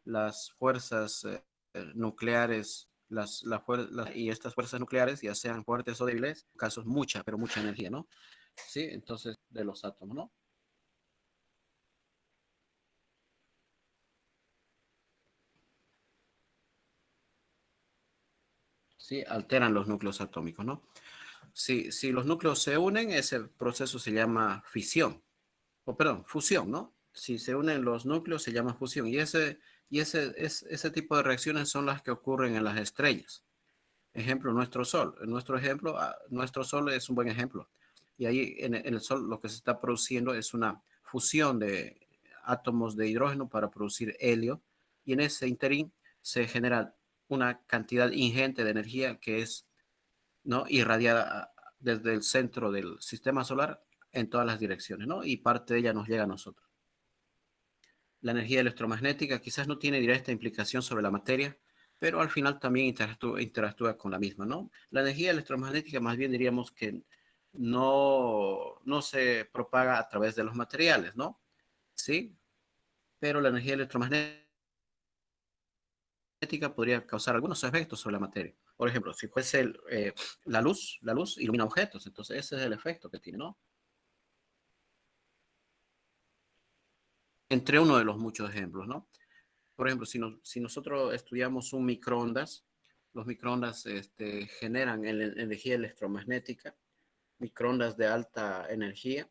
las fuerzas nucleares, y estas fuerzas nucleares, ya sean fuertes o débiles, en casos mucha, pero mucha energía, ¿no? Sí, entonces de los átomos, ¿no? Sí, alteran los núcleos atómicos, ¿no? Si los núcleos se unen, ese proceso se llama fisión, o perdón, fusión, ¿no? Si se unen los núcleos se llama fusión, ese tipo de reacciones son las que ocurren en las estrellas. Ejemplo, nuestro Sol. Nuestro ejemplo, nuestro Sol es un buen ejemplo. Y ahí en el Sol lo que se está produciendo es una fusión de átomos de hidrógeno para producir helio. Y en ese interín se genera una cantidad ingente de energía que es, ¿no?, irradiada desde el centro del sistema solar en todas las direcciones, ¿no? Y parte de ella nos llega a nosotros. La energía electromagnética quizás no tiene directa implicación sobre la materia, pero al final también interactúa con la misma, ¿no? La energía electromagnética más bien diríamos que no se propaga a través de los materiales, ¿no? Sí, pero la energía electromagnética podría causar algunos efectos sobre la materia. Por ejemplo, si fuese la luz ilumina objetos, entonces ese es el efecto que tiene, ¿no? Entre uno de los muchos ejemplos, ¿no? Por ejemplo, si nosotros estudiamos un microondas, los microondas generan energía electromagnética, microondas de alta energía,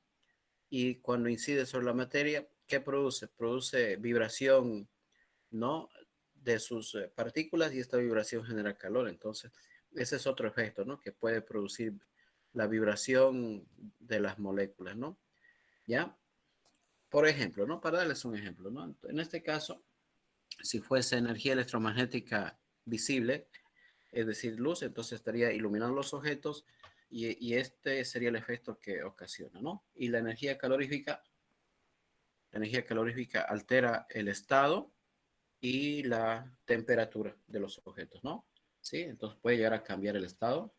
y cuando incide sobre la materia, ¿qué produce? Produce vibración, ¿no?, de sus partículas, y esta vibración genera calor. Entonces, ese es otro efecto, ¿no?, que puede producir la vibración de las moléculas, ¿no? ¿Ya? Por ejemplo, ¿no? Para darles un ejemplo, ¿no? En este caso, si fuese energía electromagnética visible, es decir, luz, entonces estaría iluminando los objetos, y este sería el efecto que ocasiona, ¿no? Y la energía calorífica altera el estado y la temperatura de los objetos, ¿no? Sí, entonces puede llegar a cambiar el estado.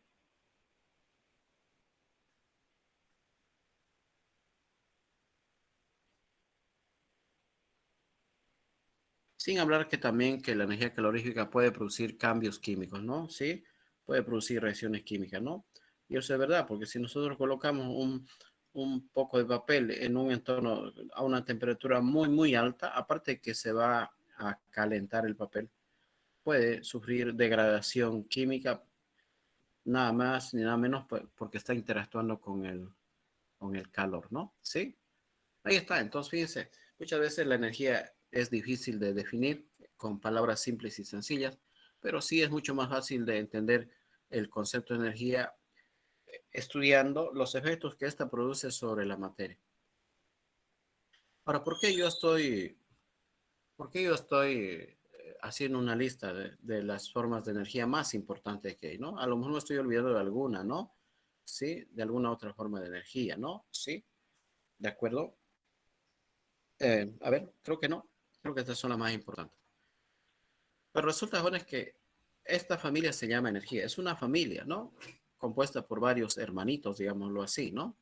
Sin hablar que también que la energía calorífica puede producir cambios químicos, ¿no? Sí, puede producir reacciones químicas, ¿no? Y eso es verdad, porque si nosotros colocamos un poco de papel en un entorno a una temperatura muy, muy alta, aparte que se va a calentar el papel, puede sufrir degradación química, nada más ni nada menos, porque está interactuando con el calor, ¿no? Sí, ahí está. Entonces, fíjense, muchas veces la energía es difícil de definir con palabras simples y sencillas, pero sí es mucho más fácil de entender el concepto de energía estudiando los efectos que ésta produce sobre la materia. Ahora, por qué yo estoy haciendo una lista de las formas de energía más importantes que hay, ¿no? A lo mejor me estoy olvidando de alguna, ¿no? Sí, de alguna otra forma de energía, ¿no? Sí, de acuerdo. A ver, creo que no. Creo que estas son las más importantes. Pero resulta, jóvenes, que esta familia se llama energía. Es una familia, ¿no? Compuesta por varios hermanitos, digámoslo así, ¿no?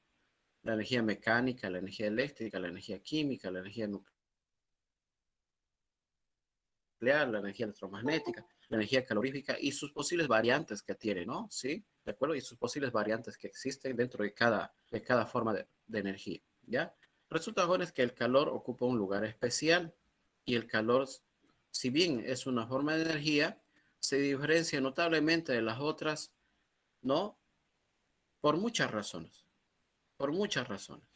La energía mecánica, la energía eléctrica, la energía química, la energía nuclear, la energía electromagnética, la energía calorífica y sus posibles variantes que tiene, ¿no? ¿Sí? ¿De acuerdo? Y sus posibles variantes que existen dentro de cada forma de energía, ¿ya? Resulta, jóvenes, que el calor ocupa un lugar especial, y el calor, si bien es una forma de energía, se diferencia notablemente de las otras, ¿no? Por muchas razones, por muchas razones,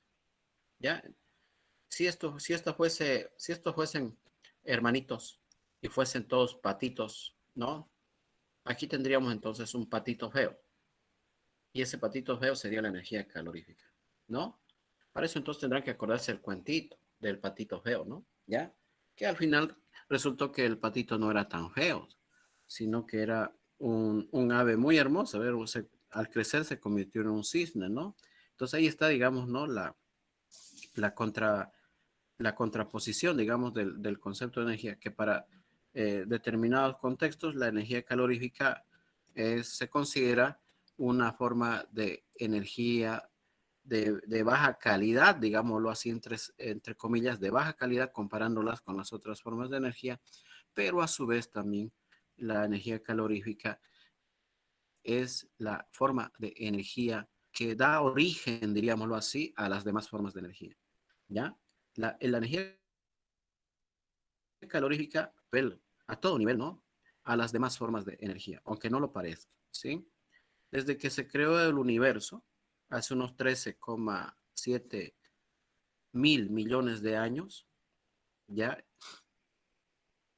¿ya? Si estos fuesen hermanitos y fuesen todos patitos, ¿no? Aquí tendríamos entonces un patito feo, y ese patito feo sería la energía calorífica, ¿no? Para eso entonces tendrán que acordarse el cuentito del patito feo, ¿no? ¿Ya? Que al final resultó que el patito no era tan feo, sino que era un ave muy hermosa. A ver, al crecer se convirtió en un cisne, ¿no? Entonces ahí está, digamos, ¿no? La, contra, la contraposición, digamos, del concepto de energía, que para determinados contextos la energía calorífica se considera una forma de energía de baja calidad, digámoslo así, entre comillas, de baja calidad, comparándolas con las otras formas de energía, pero a su vez también la energía calorífica es la forma de energía que da origen, diríamoslo así, a las demás formas de energía, ¿ya? La energía calorífica, a todo nivel, ¿no? A las demás formas de energía, aunque no lo parezca, ¿sí? Desde que se creó el universo, hace unos 13,7 mil millones de años, ya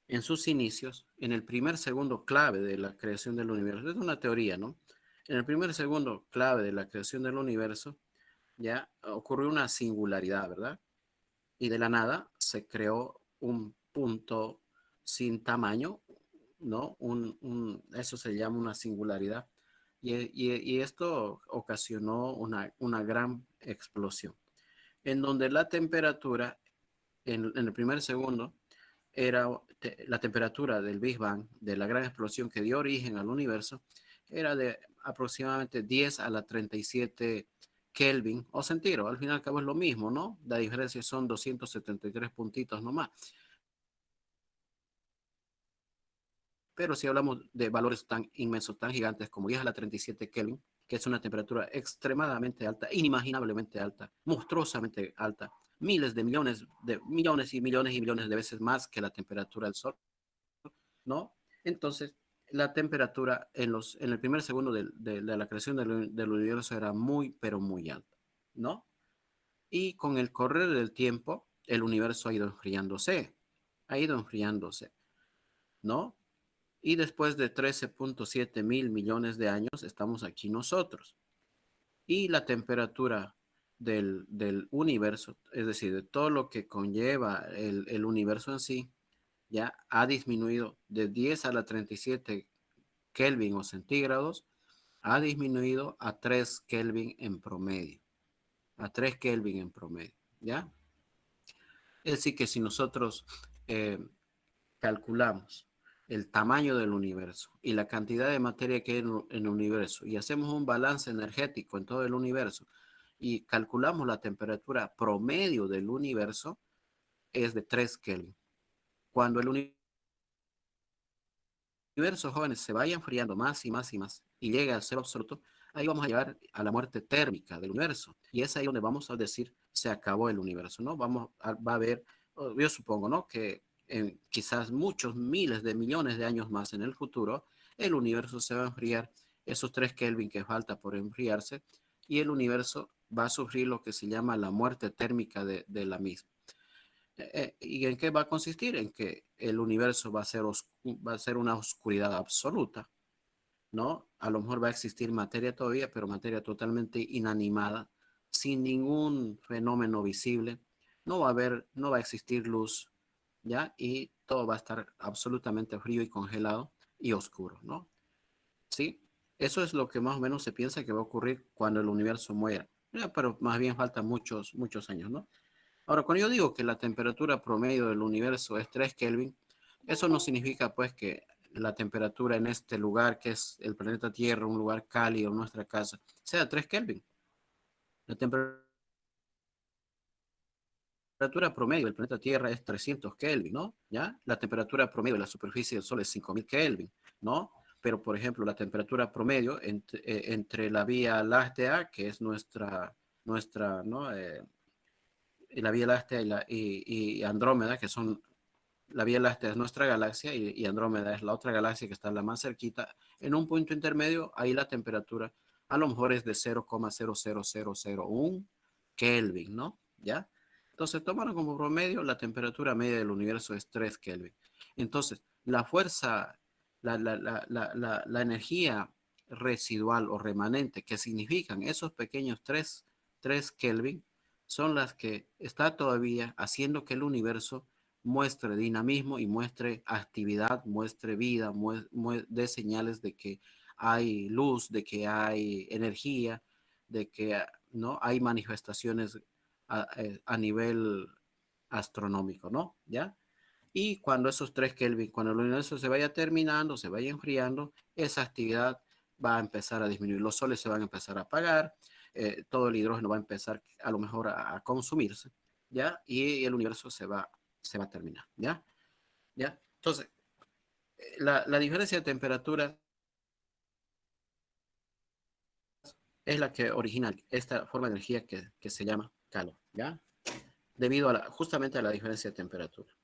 en sus inicios, en el primer segundo clave de la creación del universo, es una teoría, ¿no? En el primer segundo clave de la creación del universo, ya ocurrió una singularidad, ¿verdad? Y de la nada se creó un punto sin tamaño, ¿no? Eso se llama una singularidad. Y esto ocasionó una gran explosión, en donde la temperatura en el primer segundo era la temperatura del Big Bang, de la gran explosión que dio origen al universo, era de aproximadamente 10 a la 37 Kelvin o centígrado. Al final y al cabo es lo mismo, ¿no? La diferencia son 273 puntitos nomás. Pero si hablamos de valores tan inmensos, tan gigantes como 10 a la 37 Kelvin, que es una temperatura extremadamente alta, inimaginablemente alta, monstruosamente alta, miles de millones y millones y millones de veces más que la temperatura del Sol, ¿no? Entonces, la temperatura en el primer segundo de la creación del universo era muy, pero muy alta, ¿no? Y con el correr del tiempo, el universo ha ido enfriándose, ¿no? Y después de 13,7 mil millones de años, estamos aquí nosotros. Y la temperatura del universo, es decir, de todo lo que conlleva el universo en sí, ya ha disminuido de 10 a la 37 Kelvin o centígrados, ha disminuido a 3 Kelvin en promedio, a 3 Kelvin en promedio, ¿ya? Es decir, que si nosotros eh, calculamos el tamaño del universo y la cantidad de materia que hay en el universo y hacemos un balance energético en todo el universo y calculamos la temperatura promedio del universo, es de 3 Kelvin. Cuando el universo, jóvenes, se vaya enfriando más y más y más y llegue al cero absoluto, ahí vamos a llegar a la muerte térmica del universo. Y es ahí donde vamos a decir, se acabó el universo, ¿no? Va a haber, yo supongo, ¿no? Que en quizás muchos miles de millones de años más en el futuro, el universo se va a enfriar, esos 3 Kelvin que falta por enfriarse, y el universo va a sufrir lo que se llama la muerte térmica de la misma. ¿Y en qué va a consistir? En que el universo va a ser una oscuridad absoluta, ¿no? A lo mejor va a existir materia todavía, pero materia totalmente inanimada, sin ningún fenómeno visible. No va a existir luz, ¿ya? Y todo va a estar absolutamente frío y congelado y oscuro, ¿no? ¿Sí? Eso es lo que más o menos se piensa que va a ocurrir cuando el universo muera. Pero más bien faltan muchos, muchos años, ¿no? Ahora, cuando yo digo que la temperatura promedio del universo es 3 Kelvin, eso no significa pues que la temperatura en este lugar, que es el planeta Tierra, un lugar cálido, nuestra casa, sea 3 Kelvin. La temperatura promedio del planeta Tierra es 300 Kelvin, ¿no? ¿Ya? La temperatura promedio de la superficie del Sol es 5000 Kelvin, ¿no? Pero, por ejemplo, la temperatura promedio entre la Vía Láctea, que es nuestra ¿no? La Vía Láctea y Andrómeda, que son la Vía Láctea es nuestra galaxia y Andrómeda es la otra galaxia que está la más cerquita. En un punto intermedio, ahí la temperatura a lo mejor es de 0,00001 Kelvin, ¿no? ¿Ya? Entonces, tomaron como promedio, la temperatura media del universo es 3 Kelvin. Entonces, la fuerza, la energía residual o remanente que significan esos pequeños 3 Kelvin son las que está todavía haciendo que el universo muestre dinamismo y muestre actividad, muestre vida, dé señales de que hay luz, de que hay energía, de que no hay manifestaciones a nivel astronómico, ¿no? ¿Ya? Y cuando esos 3 Kelvin, cuando el universo se vaya terminando, se vaya enfriando, esa actividad va a empezar a disminuir. Los soles se van a empezar a apagar, todo el hidrógeno va a empezar a lo mejor a consumirse, ¿ya? Y el universo se va a terminar, ¿ya? ¿Ya? Entonces, La diferencia de temperatura es la que origina esta forma de energía que se llama calor, ¿ya? Debido a justamente a la diferencia de temperatura,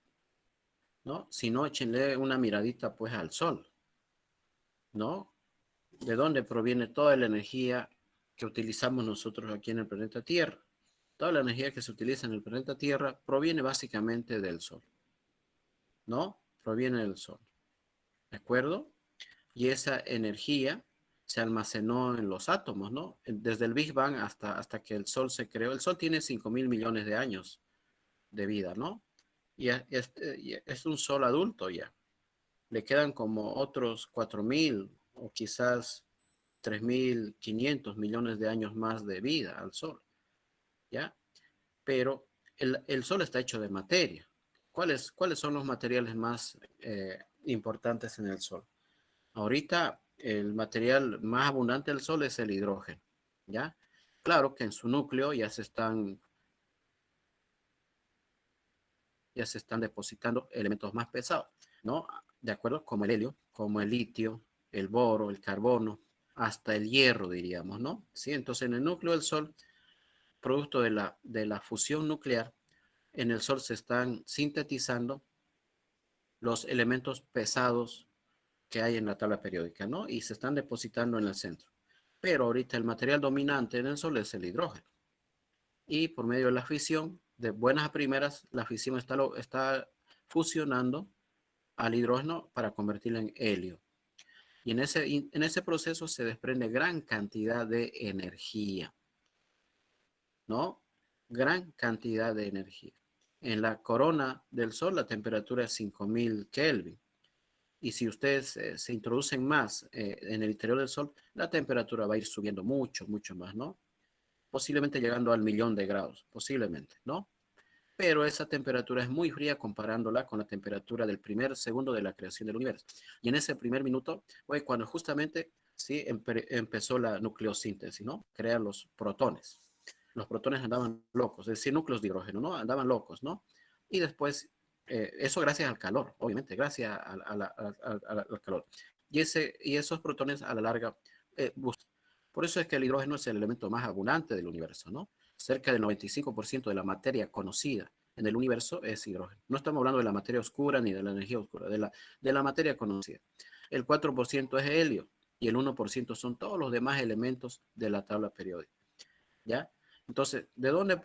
¿no? Si no, échenle una miradita pues al sol, ¿no? ¿De dónde proviene toda la energía que utilizamos nosotros aquí en el planeta Tierra? Toda la energía que se utiliza en el planeta Tierra proviene básicamente del sol, ¿no? Proviene del sol, ¿de acuerdo? Y esa energía se almacenó en los átomos, ¿no? Desde el Big Bang hasta que el Sol se creó. El Sol tiene 5.000 millones de años de vida, ¿no? Y es un Sol adulto ya. Le quedan como otros 4.000 o quizás 3.500 millones de años más de vida al Sol, ¿ya? Pero el Sol está hecho de materia. ¿Cuáles son los materiales más importantes en el Sol? Ahorita el material más abundante del Sol es el hidrógeno, ¿ya? Claro que en su núcleo ya se están depositando elementos más pesados, ¿no? De acuerdo, como el helio, como el litio, el boro, el carbono, hasta el hierro, diríamos, ¿no? Sí, entonces en el núcleo del Sol, producto de la fusión nuclear, en el Sol se están sintetizando los elementos pesados que hay en la tabla periódica, ¿no? Y se están depositando en el centro. Pero ahorita el material dominante en el Sol es el hidrógeno. Y por medio de la fisión, de buenas a primeras, la fisión está fusionando al hidrógeno para convertirlo en helio. Y en ese proceso se desprende gran cantidad de energía, ¿no? Gran cantidad de energía. En la corona del Sol la temperatura es 5.000 Kelvin. Y si ustedes se introducen más en el interior del Sol, la temperatura va a ir subiendo mucho, mucho más, ¿no? Posiblemente llegando al 1.000.000 de grados, posiblemente, ¿no? Pero esa temperatura es muy fría comparándola con la temperatura del primer segundo de la creación del universo. Y en ese primer minuto fue cuando justamente sí empezó la nucleosíntesis, ¿no? Crear los protones. Los protones andaban locos, es decir, núcleos de hidrógeno, ¿no? Andaban locos, ¿no? Y después, eso gracias al calor, obviamente, gracias al calor. Y esos protones a la larga, por eso es que el hidrógeno es el elemento más abundante del universo, ¿no? Cerca del 95% de la materia conocida en el universo es hidrógeno. No estamos hablando de la materia oscura ni de la energía oscura, de la materia conocida. El 4% es helio y el 1% son todos los demás elementos de la tabla periódica, ¿ya? Entonces, ¿de dónde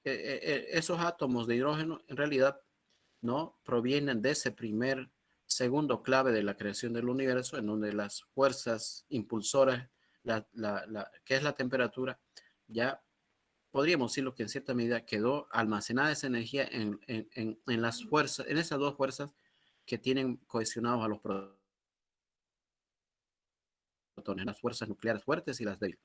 esos átomos de hidrógeno en realidad no provienen de ese primer segundo clave de la creación del universo, en donde las fuerzas impulsoras, que es la temperatura, ya podríamos decirlo que en cierta medida quedó almacenada esa energía en las fuerzas, en esas dos fuerzas que tienen cohesionados a los protones, las fuerzas nucleares fuertes y las débiles.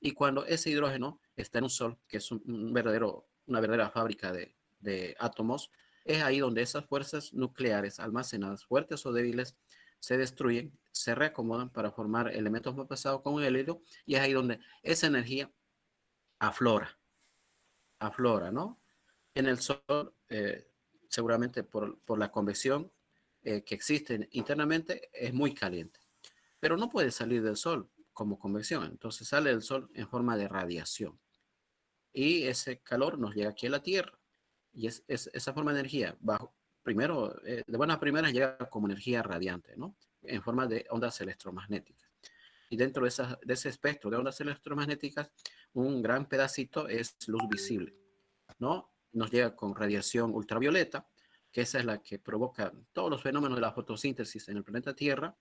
Y cuando ese hidrógeno está en un sol, que es una verdadera fábrica de átomos, es ahí donde esas fuerzas nucleares almacenadas, fuertes o débiles, se destruyen, se reacomodan para formar elementos más pesados como el helio, y es ahí donde esa energía aflora, aflora, ¿no? En el Sol, seguramente por la convección que existe internamente, es muy caliente, pero no puede salir del Sol como convección, entonces sale del Sol en forma de radiación y ese calor nos llega aquí a la Tierra y esa forma de energía, primero, de buenas primeras llega como energía radiante, ¿no? En forma de ondas electromagnéticas. Y dentro de ese espectro de ondas electromagnéticas, un gran pedacito es luz visible, ¿no? Nos llega con radiación ultravioleta, que esa es la que provoca todos los fenómenos de la fotosíntesis en el planeta Tierra,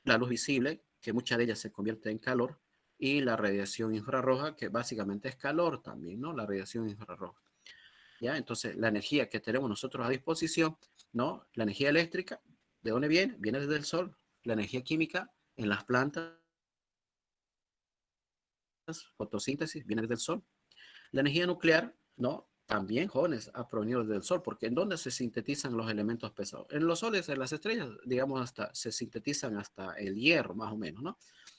la luz visible, que mucha de ellas se convierte en calor, y la radiación infrarroja, que básicamente es calor también, ¿no? La radiación infrarroja. ¿Ya? Entonces, la energía que tenemos nosotros a disposición, ¿no? La energía eléctrica, ¿de dónde viene? Viene desde el sol. La energía química en las plantas, fotosíntesis, viene desde el sol. La energía nuclear, ¿no? También, jóvenes, ha provenido del Sol, porque ¿en dónde se sintetizan los elementos pesados? En los soles, en las estrellas, digamos, se sintetizan hasta el hierro, más o menos, ¿no?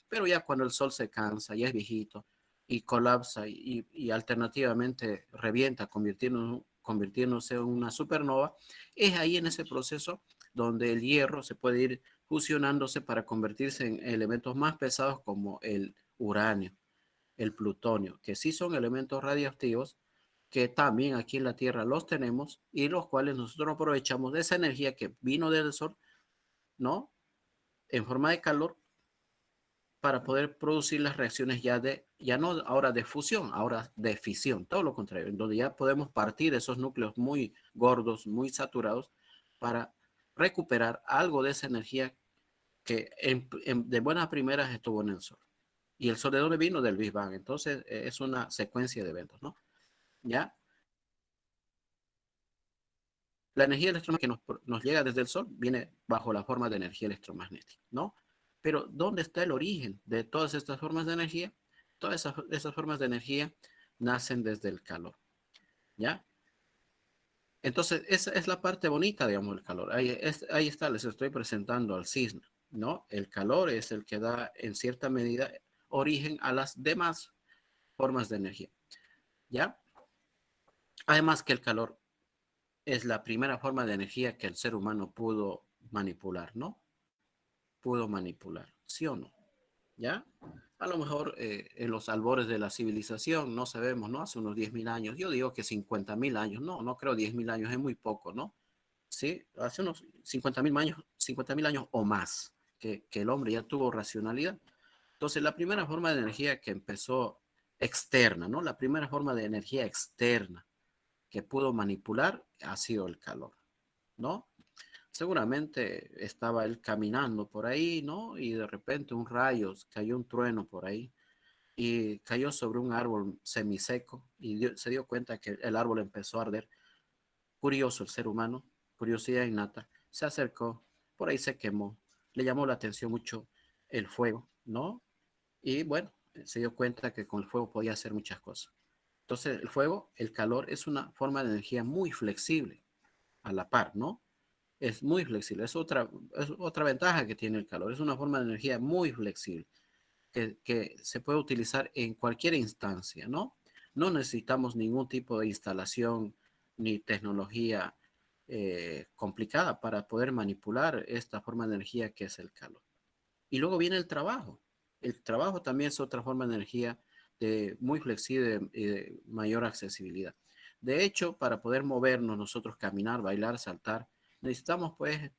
Pero ya cuando el Sol se cansa, ya es viejito, y colapsa y alternativamente revienta, convirtiéndose en una supernova, es ahí en ese proceso donde el hierro se puede ir fusionándose para convertirse en elementos más pesados como el uranio, el plutonio, que sí son elementos radioactivos, que también aquí en la Tierra los tenemos y los cuales nosotros aprovechamos de esa energía que vino del Sol, ¿no? En forma de calor para poder producir las reacciones ya no ahora de fusión, ahora de fisión, todo lo contrario, en donde ya podemos partir esos núcleos muy gordos, muy saturados, para recuperar algo de esa energía que de buenas primeras estuvo en el Sol. ¿Y el Sol de dónde vino? Del Big Bang. Entonces, es una secuencia de eventos, ¿no? ¿Ya? La energía electromagnética que nos llega desde el Sol viene bajo la forma de energía electromagnética, ¿no? Pero ¿dónde está el origen de todas estas formas de energía? Todas esas formas de energía nacen desde el calor, ¿ya? Entonces, esa es la parte bonita, digamos, del calor. Ahí está, les estoy presentando al cisne, ¿no? El calor es el que da, en cierta medida, origen a las demás formas de energía, ¿ya? Además que el calor es la primera forma de energía que el ser humano pudo manipular, ¿no? Pudo manipular, ¿sí o no? ¿Ya? A lo mejor en los albores de la civilización, no sabemos, ¿no? Hace unos 10.000 años, yo digo que 50.000 años, no creo 10.000 años, es muy poco, ¿no? Sí, hace unos 50.000 años o más que el hombre ya tuvo racionalidad. Entonces, la primera forma de energía que empezó externa, ¿no? La primera forma de energía externa que pudo manipular ha sido el calor, ¿no? Seguramente estaba él caminando por ahí, ¿no? Y de repente un rayo, cayó un trueno por ahí y cayó sobre un árbol semiseco y se dio cuenta que el árbol empezó a arder. Curioso el ser humano, curiosidad innata, se acercó, por ahí se quemó, le llamó la atención mucho el fuego, ¿no? Y bueno, se dio cuenta que con el fuego podía hacer muchas cosas. Entonces, el fuego, el calor, es una forma de energía muy flexible, a la par, ¿no? Es muy flexible, es otra ventaja que tiene el calor, es una forma de energía muy flexible que se puede utilizar en cualquier instancia, ¿no? No necesitamos ningún tipo de instalación ni tecnología complicada para poder manipular esta forma de energía que es el calor. Y luego viene el trabajo. El trabajo también es otra forma de energía muy flexible y de mayor accesibilidad. De hecho, para poder movernos, nosotros caminar, bailar, saltar, necesitamos pues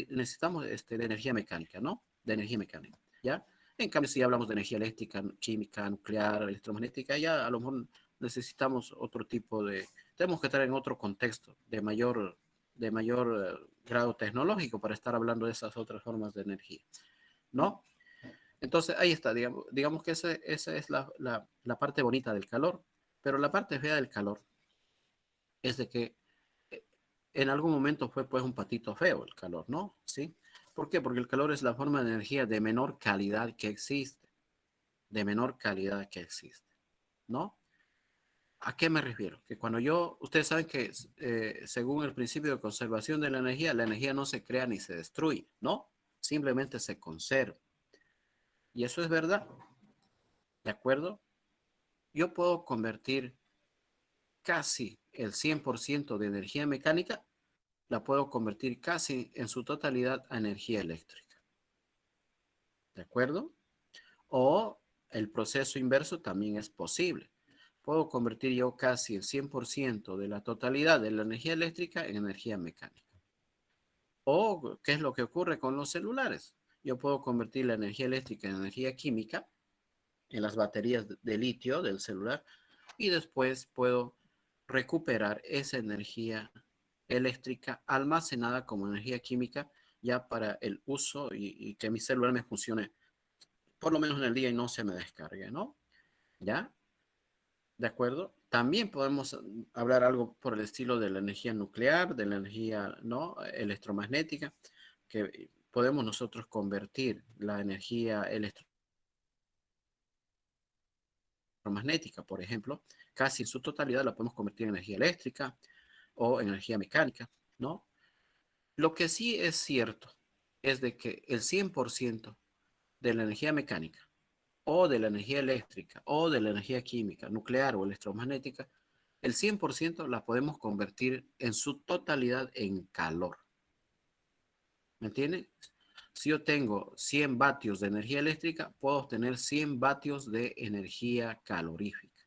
necesitamos de energía mecánica, ¿no? De energía mecánica, ¿ya? En cambio, si hablamos de energía eléctrica, química, nuclear, electromagnética, ya a lo mejor necesitamos otro tipo tenemos que estar en otro contexto de mayor grado tecnológico para estar hablando de esas otras formas de energía, ¿no? Entonces, ahí está, digamos que esa es la parte bonita del calor, pero la parte fea del calor es de que eh, en algún momento fue pues un patito feo el calor, ¿no? ¿Sí? ¿Por qué? Porque el calor es la forma de energía de menor calidad que existe, de menor calidad que existe, ¿no? ¿A qué me refiero? Que ustedes saben que según el principio de conservación de la energía no se crea ni se destruye, ¿no? Simplemente se conserva. Y eso es verdad, ¿de acuerdo? Yo puedo convertir casi el 100% de energía mecánica, la puedo convertir casi en su totalidad a energía eléctrica. ¿De acuerdo? O el proceso inverso también es posible. Puedo convertir yo casi el 100% de la totalidad de la energía eléctrica en energía mecánica. O, ¿qué es lo que ocurre con los celulares? Yo puedo convertir la energía eléctrica en energía química en las baterías de litio del celular y después puedo recuperar esa energía eléctrica almacenada como energía química ya para el uso y que mi celular me funcione por lo menos en el día y no se me descargue, ¿no? ¿Ya? ¿De acuerdo? También podemos hablar algo por el estilo de la energía nuclear, de la energía, ¿no? Electromagnética, que podemos nosotros convertir la energía electromagnética, por ejemplo, casi en su totalidad la podemos convertir en energía eléctrica o energía mecánica, ¿no? Lo que sí es cierto es de que el 100% de la energía mecánica o de la energía eléctrica o de la energía química, nuclear o electromagnética, el 100% la podemos convertir en su totalidad en calor. ¿Me entienden? Si yo tengo 100 vatios de energía eléctrica, puedo obtener 100 vatios de energía calorífica.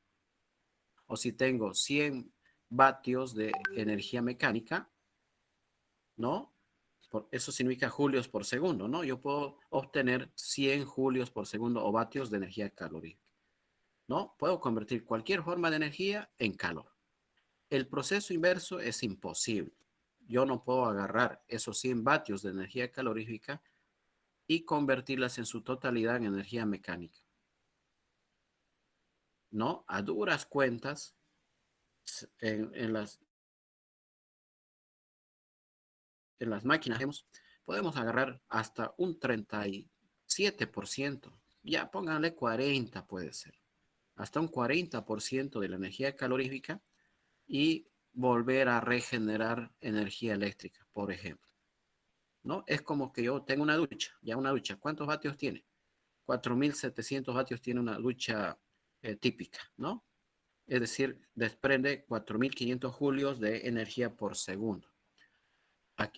O si tengo 100 vatios de energía mecánica, ¿no? Eso significa julios por segundo, ¿no? Yo puedo obtener 100 julios por segundo o vatios de energía calorífica, ¿no? Puedo convertir cualquier forma de energía en calor. El proceso inverso es imposible. Yo no puedo agarrar esos 100 vatios de energía calorífica y convertirlas en su totalidad en energía mecánica, ¿no? A duras cuentas, en las máquinas podemos agarrar hasta un 37%. Ya pónganle 40 puede ser. Hasta un 40% de la energía calorífica y volver a regenerar energía eléctrica, por ejemplo. ¿No? Es como que yo tengo una ducha, ya una ducha. ¿Cuántos vatios tiene? 4.700 vatios tiene una ducha típica, ¿no? Es decir, desprende 4.500 julios de energía por segundo.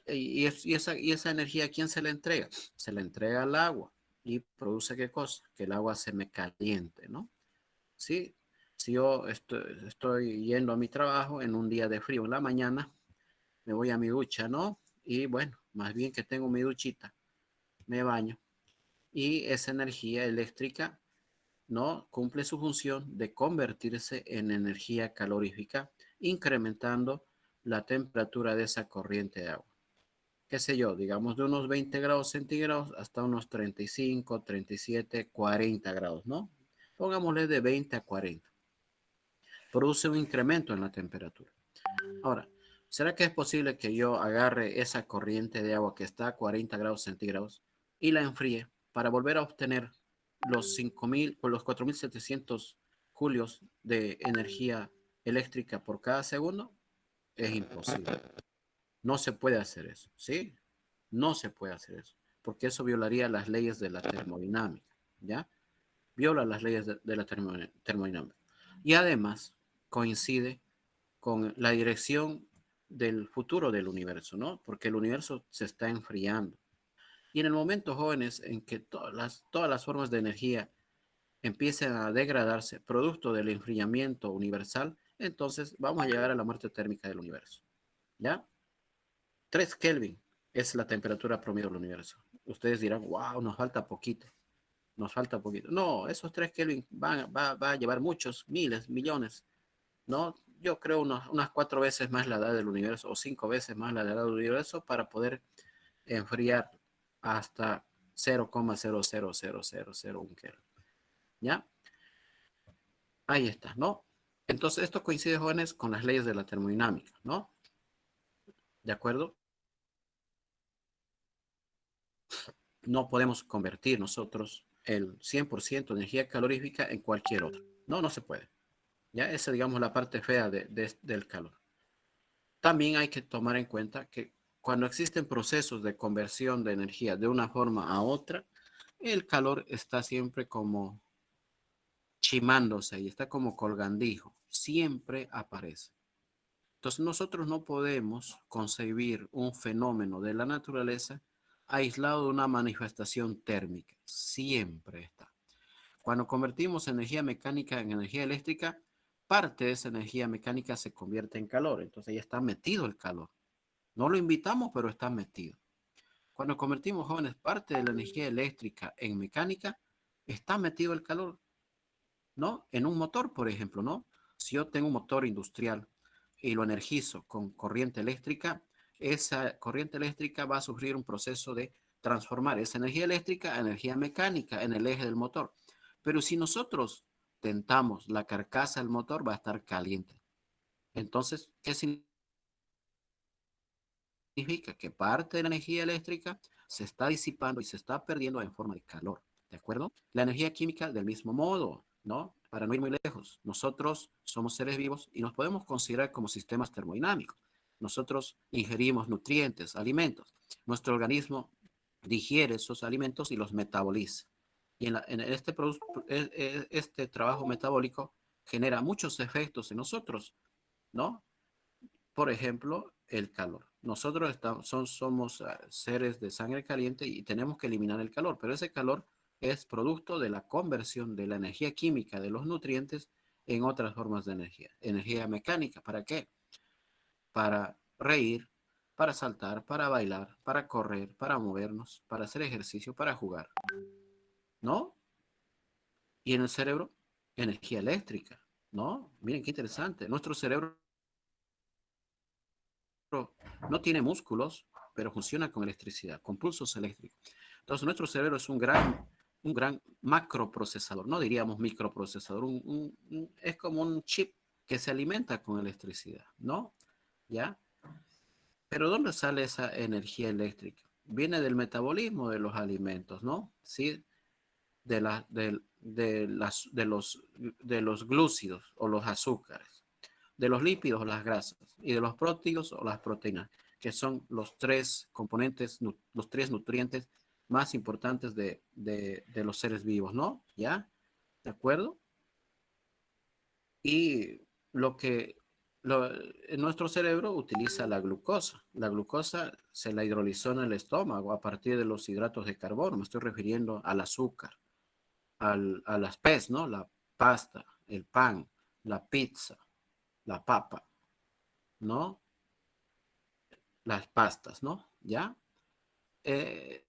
Y esa energía, ¿a quién se le entrega? Se le entrega al agua. ¿Y produce qué cosa? Que el agua se me caliente, ¿no? ¿Sí? Si yo estoy yendo a mi trabajo en un día de frío en la mañana, me voy a mi ducha, ¿no? Y bueno, más bien que tengo mi duchita, me baño. Y esa energía eléctrica, ¿no? Cumple su función de convertirse en energía calorífica, incrementando la temperatura de esa corriente de agua. Qué sé yo, digamos de unos 20 grados centígrados hasta unos 35, 37, 40 grados, ¿no? Pongámosle de 20 a 40. Produce un incremento en la temperatura. Ahora, ¿será que es posible que yo agarre esa corriente de agua que está a 40 grados centígrados y la enfríe para volver a obtener los 5.000 o los 4.700 julios de energía eléctrica por cada segundo? Es imposible. No se puede hacer eso, ¿sí? No se puede hacer eso, porque eso violaría las leyes de la termodinámica, ¿ya? Viola las leyes de la termodinámica. Y además coincide con la dirección del futuro del universo, ¿no? Porque el universo se está enfriando. Y en el momento, jóvenes, en que todas las formas de energía empiecen a degradarse, producto del enfriamiento universal, entonces vamos a llegar a la muerte térmica del universo, ¿ya? 3 Kelvin es la temperatura promedio del universo. Ustedes dirán, wow, nos falta poquito, nos falta poquito. No, esos 3 Kelvin va a llevar muchos, miles, millones, ¿no? Yo creo unas 4 veces más la edad del universo o 5 veces más la edad del universo para poder enfriar hasta 0,00001 Kelvin. ¿Ya? Ahí está, ¿no? Entonces, esto coincide, jóvenes, con las leyes de la termodinámica, ¿no? ¿De acuerdo? No podemos convertir nosotros el 100% de energía calorífica en cualquier otra. No, no se puede. ¿Ya? Esa, digamos, la parte fea del calor. También hay que tomar en cuenta que cuando existen procesos de conversión de energía de una forma a otra, el calor está siempre como chimándose y está como colgandijo, siempre aparece. Entonces nosotros no podemos concebir un fenómeno de la naturaleza aislado de una manifestación térmica, siempre está. Cuando convertimos energía mecánica en energía eléctrica, parte de esa energía mecánica se convierte en calor, entonces ya está metido el calor. No lo invitamos, pero está metido. Cuando convertimos, jóvenes, parte de la energía eléctrica en mecánica, está metido el calor, ¿no? En un motor, por ejemplo, ¿no? Si yo tengo un motor industrial y lo energizo con corriente eléctrica, esa corriente eléctrica va a sufrir un proceso de transformar esa energía eléctrica a energía mecánica en el eje del motor. Pero si nosotros tentamos la carcasa del motor, va a estar caliente. Entonces, ¿qué significa? Que parte de la energía eléctrica se está disipando y se está perdiendo en forma de calor, ¿de acuerdo? La energía química del mismo modo, ¿no? Para no ir muy lejos, nosotros somos seres vivos y nos podemos considerar como sistemas termodinámicos. Nosotros ingerimos nutrientes, alimentos. Nuestro organismo digiere esos alimentos y los metaboliza. Y este trabajo metabólico genera muchos efectos en nosotros, ¿no? Por ejemplo, el calor. Nosotros somos seres de sangre caliente y tenemos que eliminar el calor, pero ese calor es producto de la conversión de la energía química de los nutrientes en otras formas de energía. Energía mecánica, ¿para qué? Para reír, para saltar, para bailar, para correr, para movernos, para hacer ejercicio, para jugar, ¿no? Y en el cerebro, energía eléctrica, ¿no? Miren qué interesante. Nuestro cerebro no tiene músculos, pero funciona con electricidad, con pulsos eléctricos. Entonces, nuestro cerebro es un gran macroprocesador, no diríamos microprocesador, es como un chip que se alimenta con electricidad, ¿no? ¿Ya? Pero ¿dónde sale esa energía eléctrica? Viene del metabolismo de los alimentos, ¿no? Sí, de los glúcidos o los azúcares, de los lípidos o las grasas y de los próteos o las proteínas, que son los tres componentes, los tres nutrientes más importantes de los seres vivos, ¿no? ¿Ya? ¿De acuerdo? Y lo que nuestro cerebro utiliza la glucosa. La glucosa se la hidrolizó en el estómago a partir de los hidratos de carbono. Me estoy refiriendo al azúcar, a las pez, ¿no? La pasta, el pan, la pizza, la papa, ¿no? Las pastas, ¿no? ¿Ya? Eh,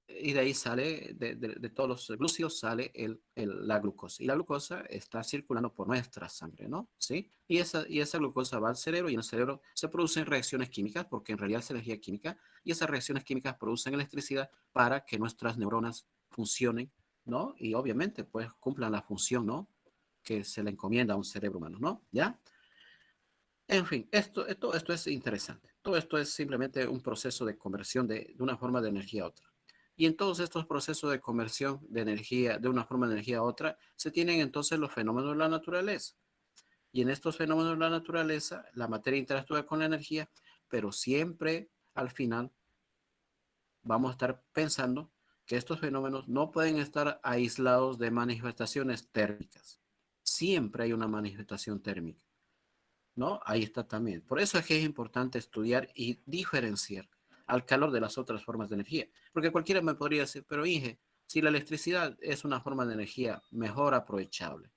y de ahí sale, de todos los glúcidos sale la glucosa. Y la glucosa está circulando por nuestra sangre, ¿no? ¿Sí? Y esa glucosa va al cerebro y en el cerebro se producen reacciones químicas, porque en realidad es energía química, y esas reacciones químicas producen electricidad para que nuestras neuronas funcionen, ¿no? Y obviamente, pues, cumplan la función, ¿no? Que se le encomienda a un cerebro humano, ¿no? ¿Ya? En fin, esto es interesante. Todo esto es simplemente un proceso de conversión de una forma de energía a otra. Y en todos estos procesos de conversión de energía, de una forma de energía a otra, se tienen entonces los fenómenos de la naturaleza. Y en estos fenómenos de la naturaleza, la materia interactúa con la energía, pero siempre al final vamos a estar pensando que estos fenómenos no pueden estar aislados de manifestaciones térmicas. Siempre hay una manifestación térmica. ¿No? Ahí está también. Por eso es que es importante estudiar y diferenciar al calor de las otras formas de energía. Porque cualquiera me podría decir, pero Inge, si la electricidad es una forma de energía mejor aprovechable,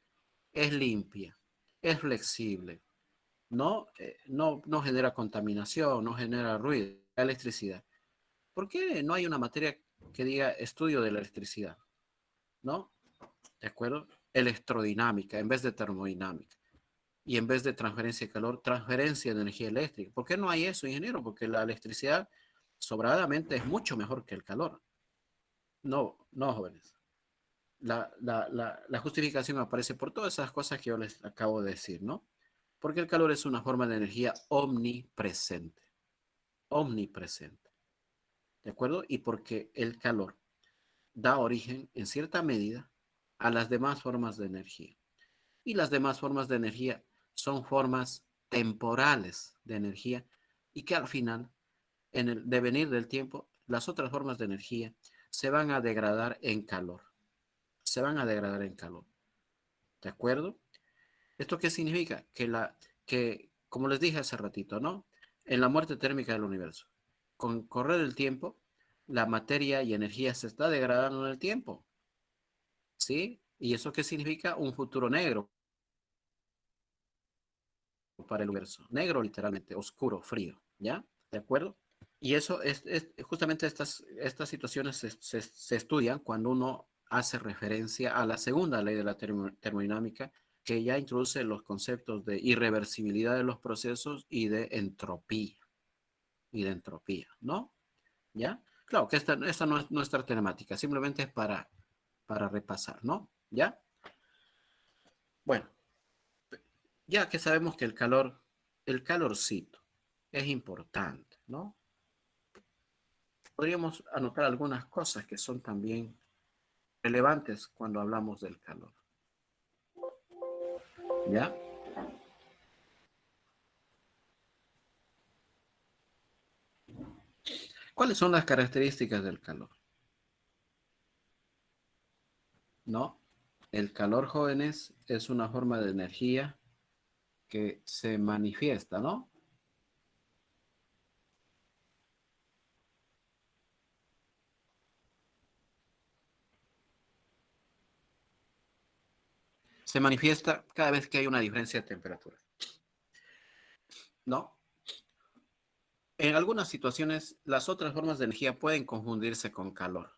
es limpia, es flexible, no genera contaminación, no genera ruido, la electricidad. ¿Por qué no hay una materia que diga estudio de la electricidad? ¿No? ¿De acuerdo? Electrodinámica en vez de termodinámica. Y en vez de transferencia de calor, transferencia de energía eléctrica. ¿Por qué no hay eso, ingeniero? Porque la electricidad sobradamente es mucho mejor que el calor. No, no, jóvenes. La justificación aparece por todas esas cosas que yo les acabo de decir, ¿no? Porque el calor es una forma de energía omnipresente, omnipresente, ¿de acuerdo? Y porque el calor da origen, en cierta medida, a las demás formas de energía. Y las demás formas de energía son formas temporales de energía y que al final, en el devenir del tiempo, las otras formas de energía se van a degradar en calor. Se van a degradar en calor. ¿De acuerdo? ¿Esto qué significa? Como les dije hace ratito, ¿no? En la muerte térmica del universo, con correr el tiempo, la materia y energía se está degradando en el tiempo. ¿Sí? ¿Y eso qué significa? Un futuro negro para el universo. Negro literalmente, oscuro, frío, ¿ya? ¿De acuerdo? Y eso justamente estas situaciones se estudian cuando uno hace referencia a la segunda ley de la termodinámica, que ya introduce los conceptos de irreversibilidad de los procesos y de entropía, ¿no? ¿Ya? Claro que esta no es nuestra temática, simplemente es para repasar, ¿no? ¿Ya? Bueno, ya que sabemos que el calorcito es importante, ¿no? Podríamos anotar algunas cosas que son también relevantes cuando hablamos del calor, ¿ya? ¿Cuáles son las características del calor? ¿No? El calor, jóvenes, es una forma de energía que se manifiesta, ¿no? Se manifiesta cada vez que hay una diferencia de temperatura, ¿no? En algunas situaciones, las otras formas de energía pueden confundirse con calor.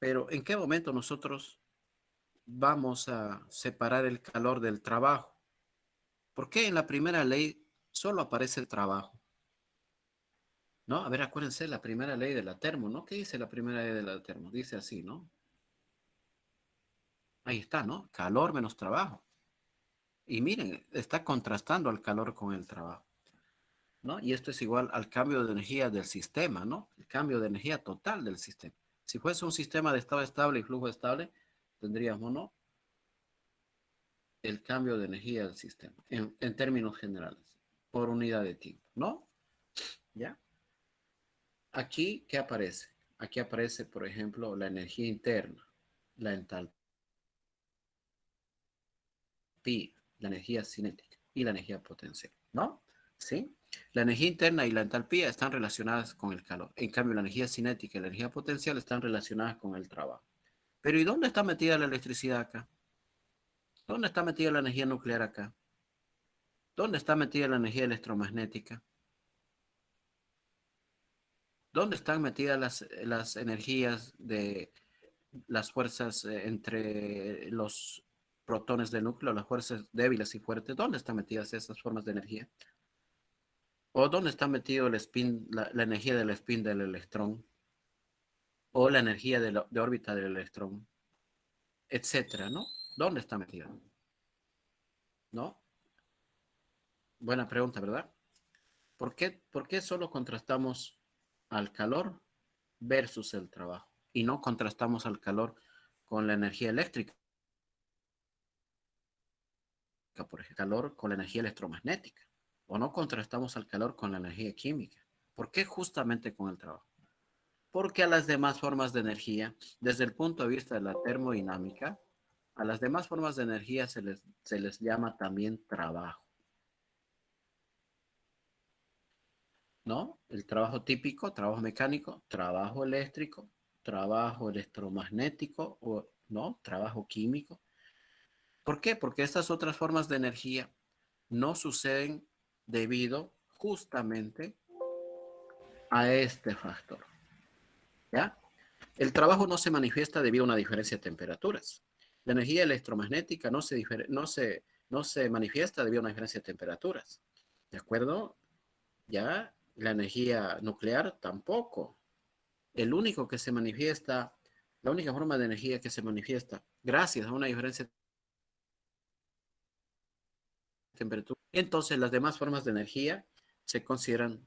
Pero ¿en qué momento nosotros vamos a separar el calor del trabajo? ¿Por qué en la primera ley solo aparece el trabajo? ¿No? A ver, acuérdense, la primera ley de la termo, ¿no? ¿Qué dice la primera ley de la termo? Dice así, ¿no? Ahí está, ¿no? Calor menos trabajo. Y miren, está contrastando al calor con el trabajo, ¿no? Y esto es igual al cambio de energía del sistema, ¿no? El cambio de energía total del sistema. Si fuese un sistema de estado estable y flujo estable, tendríamos, ¿no? El cambio de energía del sistema, en términos generales, por unidad de tiempo, ¿no? ¿Ya? Aquí, ¿qué aparece? Aquí aparece, por ejemplo, la energía interna, la entalpía, la energía cinética y la energía potencial, ¿no? ¿Sí? La energía interna y la entalpía están relacionadas con el calor. En cambio, la energía cinética y la energía potencial están relacionadas con el trabajo. Pero ¿y dónde está metida la electricidad acá? ¿Dónde está metida la energía nuclear acá? ¿Dónde está metida la energía electromagnética? ¿Dónde están metidas las energías de las fuerzas entre los protones del núcleo, las fuerzas débiles y fuertes? ¿Dónde están metidas esas formas de energía? ¿O dónde está metido el spin, la energía del spin del electrón? ¿O la energía de órbita del electrón? Etcétera, ¿no? ¿Dónde está metida? ¿No? Buena pregunta, ¿verdad? ¿Por qué solo contrastamos al calor versus el trabajo? Y no contrastamos al calor con la energía eléctrica, por ejemplo, calor con la energía electromagnética. O no contrastamos al calor con la energía química. ¿Por qué justamente con el trabajo? Porque a las demás formas de energía, desde el punto de vista de la termodinámica, a las demás formas de energía se les llama también trabajo, ¿no? El trabajo típico, trabajo mecánico, trabajo eléctrico, trabajo electromagnético, o, ¿no? Trabajo químico. ¿Por qué? Porque estas otras formas de energía no suceden debido justamente a este factor, ¿ya? El trabajo no se manifiesta debido a una diferencia de temperaturas. La energía electromagnética no se manifiesta debido a una diferencia de temperaturas, ¿de acuerdo? Ya, la energía nuclear tampoco. El único que se manifiesta, la única forma de energía que se manifiesta gracias a una diferencia de temperatura, entonces las demás formas de energía se consideran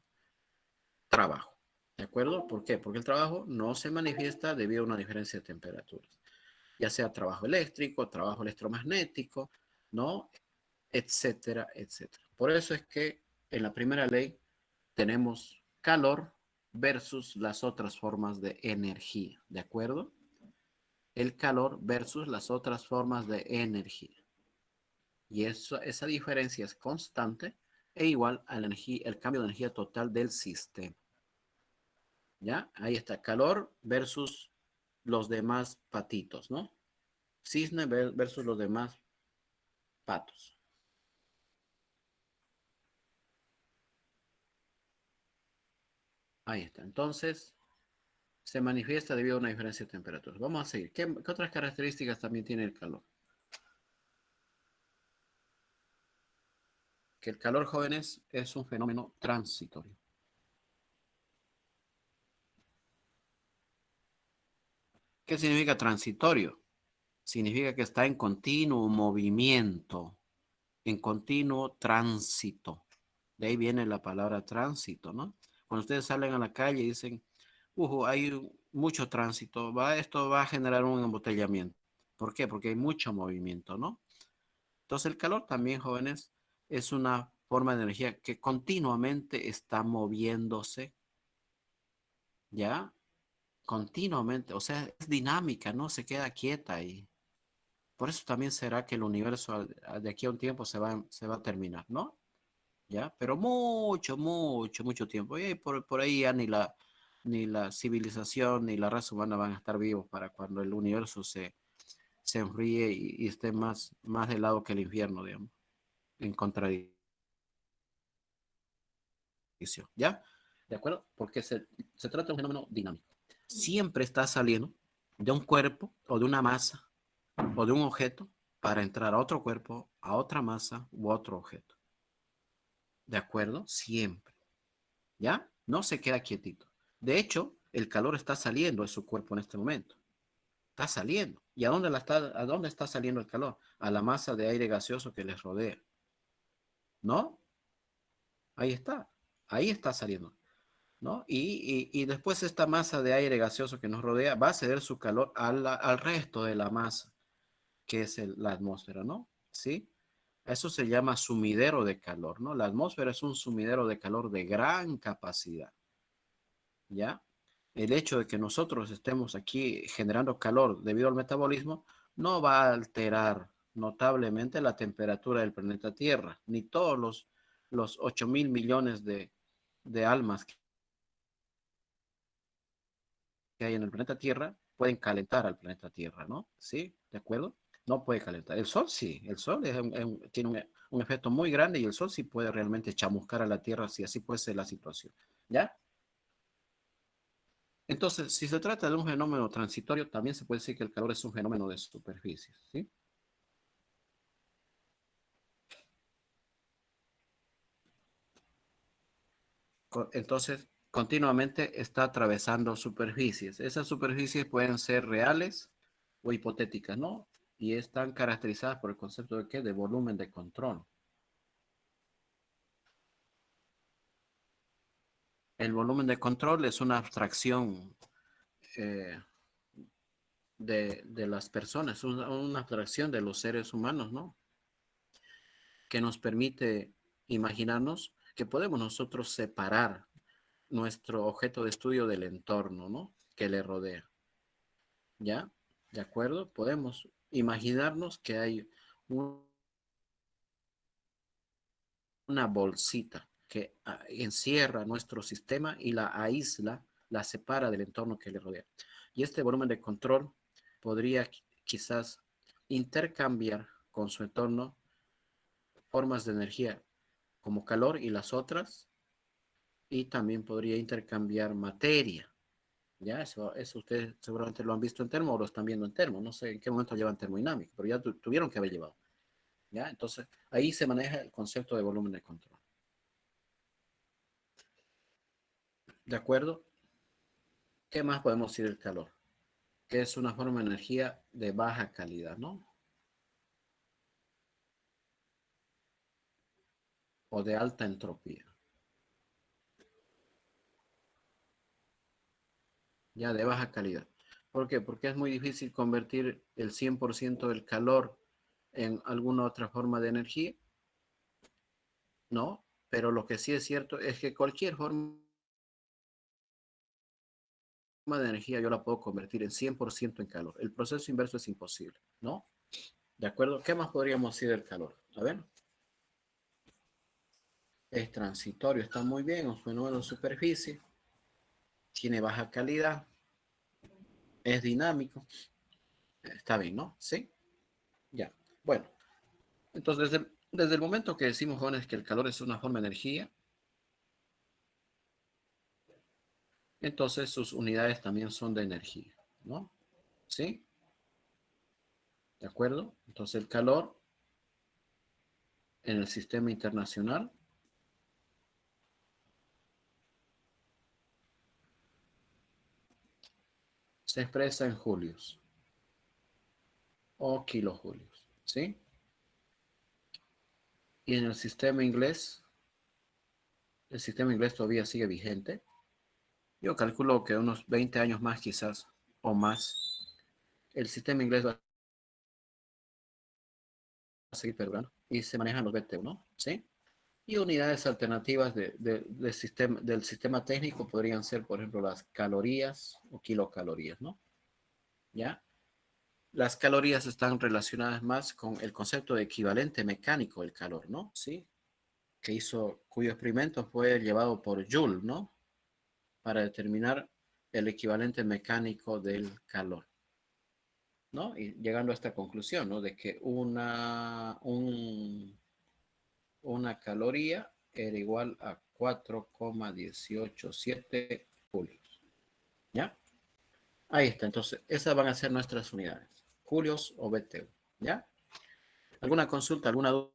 trabajo. ¿De acuerdo? ¿Por qué? Porque el trabajo no se manifiesta debido a una diferencia de temperaturas, ya sea trabajo eléctrico, trabajo electromagnético, ¿no? Etcétera, etcétera. Por eso es que en la primera ley tenemos calor versus las otras formas de energía, ¿de acuerdo? El calor versus las otras formas de energía. Y esa diferencia es constante e igual a la energía, el cambio de energía total del sistema. ¿Ya? Ahí está, calor versus los demás patitos, ¿no? Cisne versus los demás patos. Ahí está. Entonces, se manifiesta debido a una diferencia de temperaturas. Vamos a seguir. ¿Qué otras características también tiene el calor? Que el calor, jóvenes, es un fenómeno transitorio. ¿Qué significa transitorio? Significa que está en continuo movimiento, en continuo tránsito. De ahí viene la palabra tránsito, ¿no? Cuando ustedes salen a la calle y dicen, hay mucho tránsito, esto va a generar un embotellamiento. ¿Por qué? Porque hay mucho movimiento, ¿no? Entonces el calor también, jóvenes, es una forma de energía que continuamente está moviéndose, ¿ya? Continuamente, o sea, es dinámica, no se queda quieta ahí. Por eso también será que el universo de aquí a un tiempo se va a terminar, ¿no? ¿Ya? Pero mucho, mucho, mucho tiempo. Y por ahí ya ni la civilización ni la raza humana van a estar vivos para cuando el universo se enfríe y esté más del lado que el infierno, digamos, en contradicción, ¿ya? ¿De acuerdo? Porque se trata de un fenómeno dinámico. Siempre está saliendo de un cuerpo o de una masa o de un objeto para entrar a otro cuerpo, a otra masa u otro objeto. ¿De acuerdo? Siempre. ¿Ya? No se queda quietito. De hecho, el calor está saliendo de su cuerpo en este momento. Está saliendo. ¿Y a dónde está saliendo el calor? A la masa de aire gaseoso que les rodea. ¿No? Ahí está. Ahí está saliendo. ¿No? Y después esta masa de aire gaseoso que nos rodea va a ceder su calor al resto de la masa, que es la atmósfera, ¿no? ¿Sí? Eso se llama sumidero de calor, ¿no? La atmósfera es un sumidero de calor de gran capacidad. ¿Ya? El hecho de que nosotros estemos aquí generando calor debido al metabolismo no va a alterar notablemente la temperatura del planeta Tierra, ni todos los 8.000 millones de almas que hay en el planeta Tierra pueden calentar al planeta Tierra, ¿no? ¿Sí? ¿De acuerdo? No puede calentar. El Sol sí, el Sol tiene un efecto muy grande y el Sol sí puede realmente chamuscar a la Tierra si así puede ser la situación. ¿Ya? Entonces, si se trata de un fenómeno transitorio, también se puede decir que el calor es un fenómeno de superficie, ¿sí? Entonces, continuamente está atravesando superficies. Esas superficies pueden ser reales o hipotéticas, ¿no? Y están caracterizadas por el concepto de ¿qué? De volumen de control. El volumen de control es una abstracción eh, de las personas, una abstracción de los seres humanos, ¿no? Que nos permite imaginarnos que podemos nosotros separar nuestro objeto de estudio del entorno, ¿no? Que le rodea. ¿Ya? ¿De acuerdo? Podemos imaginarnos que hay una bolsita que encierra nuestro sistema y la aísla, la separa del entorno que le rodea. Y este volumen de control podría quizás intercambiar con su entorno formas de energía como calor y las otras, y también podría intercambiar materia. Ya, eso ustedes seguramente lo han visto en termo o lo están viendo en termo. No sé en qué momento llevan termodinámica, pero ya tuvieron que haber llevado. ¿Ya? Entonces, ahí se maneja el concepto de volumen de control. ¿De acuerdo? ¿Qué más podemos decir del calor? Que es una forma de energía de baja calidad, ¿no? O de alta entropía. Ya, de baja calidad. ¿Por qué? Porque es muy difícil convertir el 100% del calor en alguna otra forma de energía, ¿no? Pero lo que sí es cierto es que cualquier forma de energía yo la puedo convertir en 100% en calor. El proceso inverso es imposible, ¿no? ¿De acuerdo? ¿Qué más podríamos decir del calor? A ver, es transitorio, está muy bien, es un fenómeno de superficie, tiene baja calidad, es dinámico, está bien, ¿no? Sí, ya. Bueno, entonces desde el momento que decimos, jóvenes, que el calor es una forma de energía, entonces sus unidades también son de energía, ¿no? ¿Sí? ¿De acuerdo? Entonces el calor en el sistema internacional se expresa en julios o kilojulios, ¿sí? Y en el sistema inglés todavía sigue vigente. Yo calculo que unos 20 años más quizás o más, el sistema inglés va a seguir perdurando y se manejan los BTU, ¿no? ¿Sí? Y unidades alternativas del sistema técnico podrían ser, por ejemplo, las calorías o kilocalorías, ¿no? ¿Ya? Las calorías están relacionadas más con el concepto de equivalente mecánico del calor, ¿no? Sí, cuyo experimento fue llevado por Joule, ¿no? Para determinar el equivalente mecánico del calor, ¿no? Y llegando a esta conclusión, ¿no? De que una caloría era igual a 4,187 julios, ¿ya? Ahí está, entonces, esas van a ser nuestras unidades, julios o BTU, ¿ya? ¿Alguna consulta, alguna duda?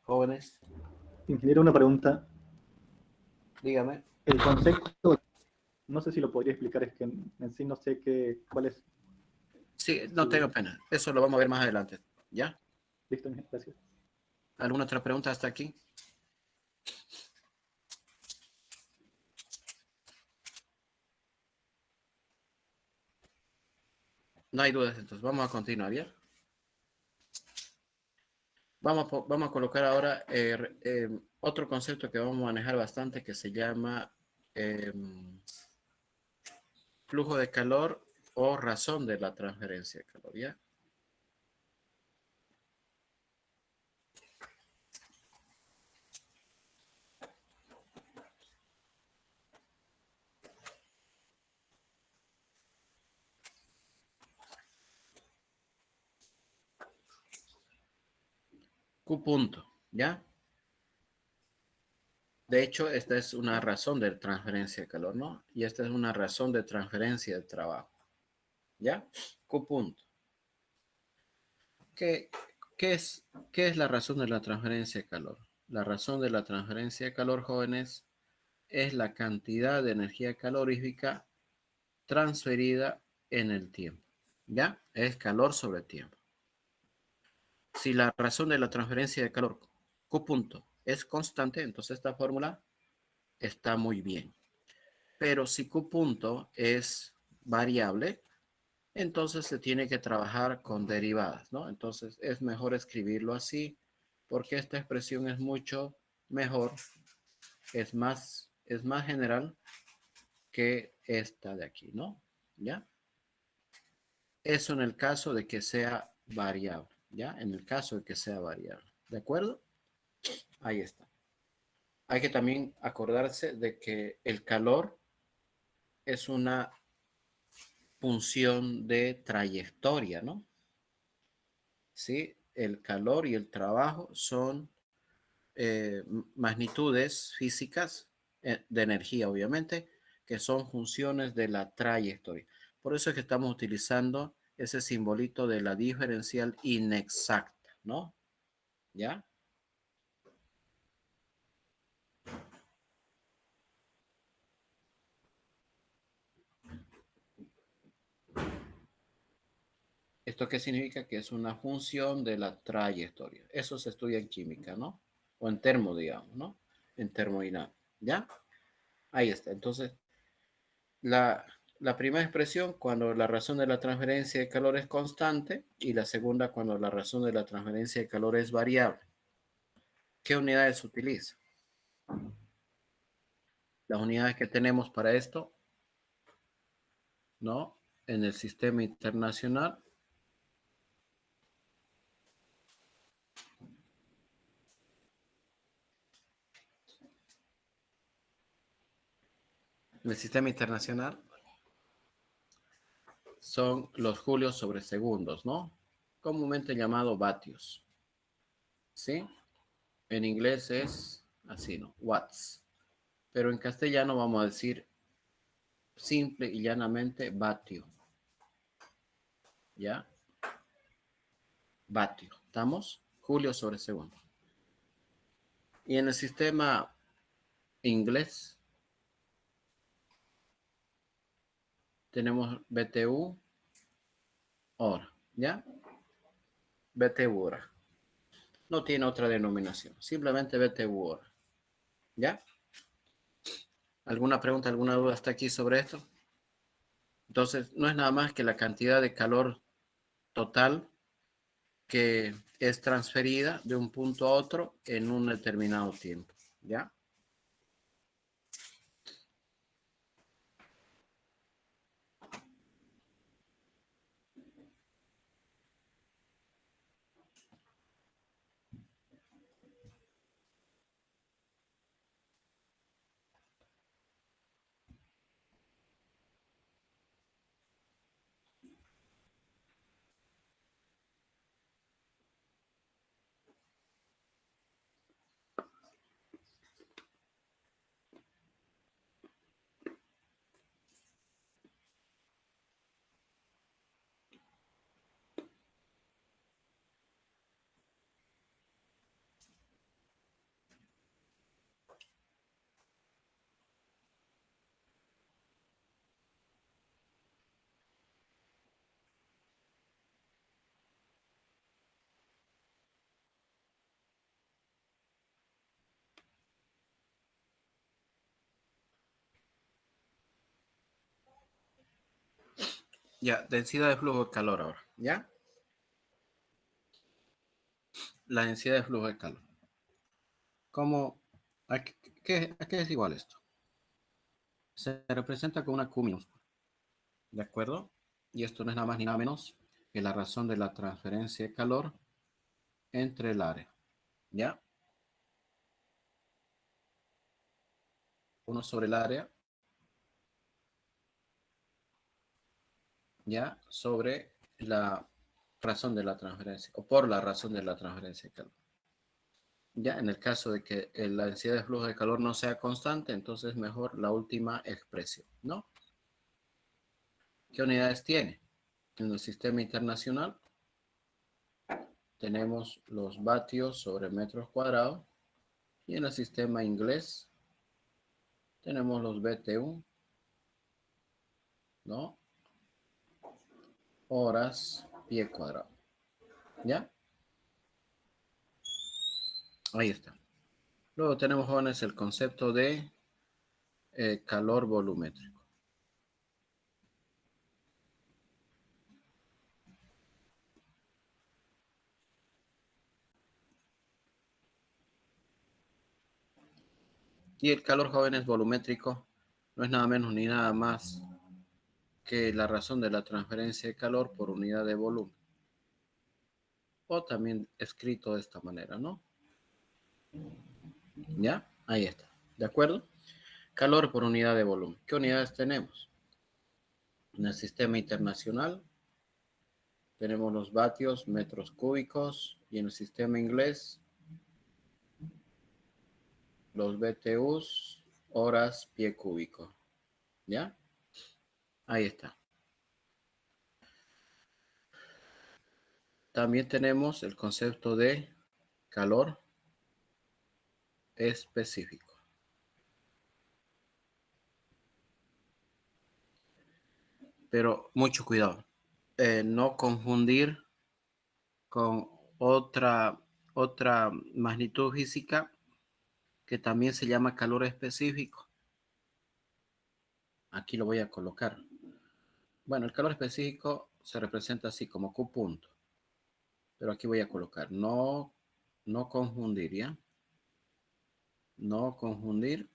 Jóvenes, Ingeniero, una pregunta. dígame. El concepto, no sé si lo podría explicar, es que en sí no sé cuál es Sí, no su... tengo pena, eso lo vamos a ver más adelante, ¿ya? Listo, gracias. ¿Alguna otra pregunta hasta aquí? No hay dudas, entonces vamos a continuar, ¿ya? Vamos a colocar ahora otro concepto que vamos a manejar bastante que se llama eh, flujo de calor o razón de la transferencia de calor, ¿ya? Q punto, ¿ya? De hecho, esta es una razón de transferencia de calor, ¿no? Y esta es una razón de transferencia de trabajo, ¿ya? Q punto. ¿Qué, qué es la razón de la transferencia de calor? La razón de la transferencia de calor, jóvenes, es la cantidad de energía calorífica transferida en el tiempo, ¿ya? Es calor sobre tiempo. Si la razón de la transferencia de calor, Q punto, es constante, entonces esta fórmula está muy bien. Pero si Q punto es variable, entonces se tiene que trabajar con derivadas, ¿no? Entonces es mejor escribirlo así porque esta expresión es mucho mejor, es más general que esta de aquí, ¿no? ¿Ya? Eso en el caso de que sea variable, ¿ya? En el caso de que sea variable, ¿de acuerdo? Ahí está. Hay que también acordarse de que el calor es una función de trayectoria, ¿no? ¿Sí? El calor y el trabajo son magnitudes físicas de energía, obviamente, que son funciones de la trayectoria. Por eso es que estamos utilizando ese simbolito de la diferencial inexacta, ¿no? ¿Ya? ¿Esto qué significa? Que es una función de la trayectoria. Eso se estudia en química, ¿no? O en termo, digamos, ¿no? En termodinámica, ¿ya? Ahí está. Entonces, la, la primera expresión cuando la razón de la transferencia de calor es constante y la segunda cuando la razón de la transferencia de calor es variable. ¿Qué unidades se utiliza? Las unidades que tenemos para esto, ¿no? En el sistema internacional. En el sistema internacional son los julios sobre segundos, ¿no? Comúnmente llamado vatios, ¿sí? En inglés es así, ¿no? Watts. Pero en castellano vamos a decir simple y llanamente vatio, ¿ya? Vatio, ¿estamos? Julio sobre segundo. Y en el sistema inglés tenemos BTU hora, ¿ya? BTU hora. No tiene otra denominación, simplemente BTU hora, ¿ya? ¿Alguna pregunta, alguna duda hasta aquí sobre esto? Entonces, no es nada más que la cantidad de calor total que es transferida de un punto a otro en un determinado tiempo, ¿ya? Ya, densidad de flujo de calor ahora, ¿ya? La densidad de flujo de calor. ¿Cómo? ¿A qué es igual esto? Se representa con una Q minúscula, ¿de acuerdo? Y esto no es nada más ni nada menos que la razón de la transferencia de calor entre el área, ¿ya? 1 sobre el área, ¿ya? Sobre la razón de la transferencia, o por la razón de la transferencia de calor. Ya, en el caso de que la densidad de flujo de calor no sea constante, entonces mejor la última expresión, ¿no? ¿Qué unidades tiene? En el sistema internacional tenemos los vatios sobre metros cuadrados y en el sistema inglés tenemos los BTU, ¿no? Horas pie cuadrado, ¿ya? Ahí está. Luego tenemos, jóvenes, el concepto de calor volumétrico. Y el calor, jóvenes, volumétrico no es nada menos ni nada más que la razón de la transferencia de calor por unidad de volumen. O también escrito de esta manera, ¿no? ¿Ya? Ahí está. ¿De acuerdo? Calor por unidad de volumen. ¿Qué unidades tenemos? En el sistema internacional tenemos los vatios, metros cúbicos, y en el sistema inglés los BTUs, horas pie cúbico. ¿Ya? Ahí está. También tenemos el concepto de calor específico. Pero mucho cuidado. No confundir con otra magnitud física que también se llama calor específico. Aquí lo voy a colocar. Bueno, el calor específico se representa así como Q punto. Pero aquí voy a colocar. No confundir, ¿ya? No confundir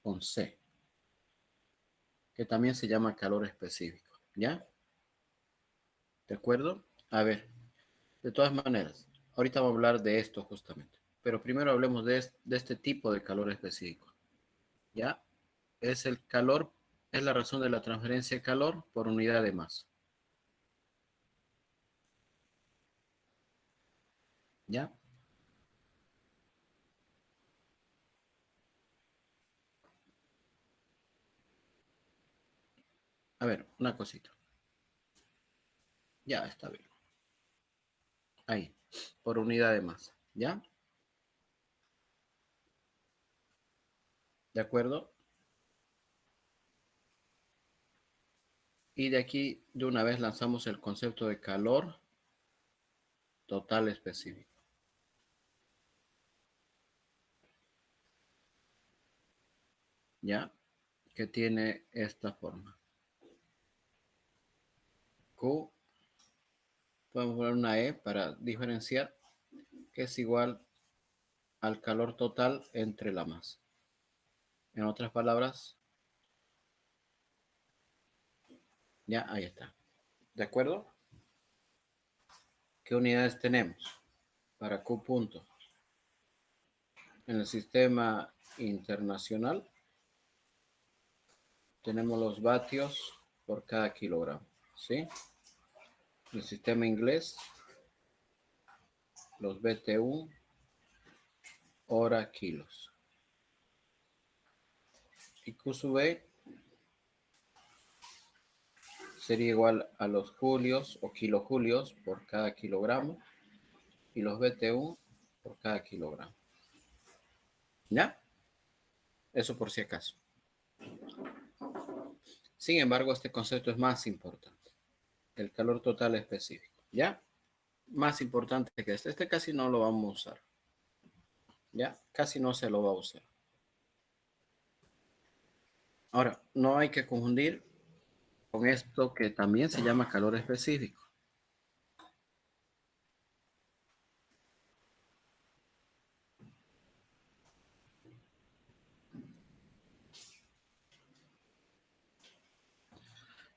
con C, que también se llama calor específico, ¿ya? ¿De acuerdo? A ver, de todas maneras, ahorita vamos a hablar de esto justamente. Pero primero hablemos de este tipo de calor específico, ¿ya? Es el calor, es la razón de la transferencia de calor por unidad de masa, ¿ya? A ver, una cosita. Ya, está bien. Ahí, por unidad de masa, ¿ya? ¿De acuerdo? Y de aquí, de una vez, lanzamos el concepto de calor total específico, ¿ya? Que tiene esta forma. Q, podemos poner una E para diferenciar, que es igual al calor total entre la masa. En otras palabras, ya, ahí está. ¿De acuerdo? ¿Qué unidades tenemos para Q punto? En el sistema internacional tenemos los vatios por cada kilogramo, ¿sí? En el sistema inglés, los BTU hora kilos. Y Q sub E sería igual a los julios o kilojulios por cada kilogramo y los BTU por cada kilogramo. ¿Ya? Eso por si acaso. Sin embargo, este concepto es más importante. El calor total específico. ¿Ya? Más importante que este. Este casi no lo vamos a usar. Ya, casi no se lo va a usar. Ahora, no hay que confundir con esto que también se llama calor específico.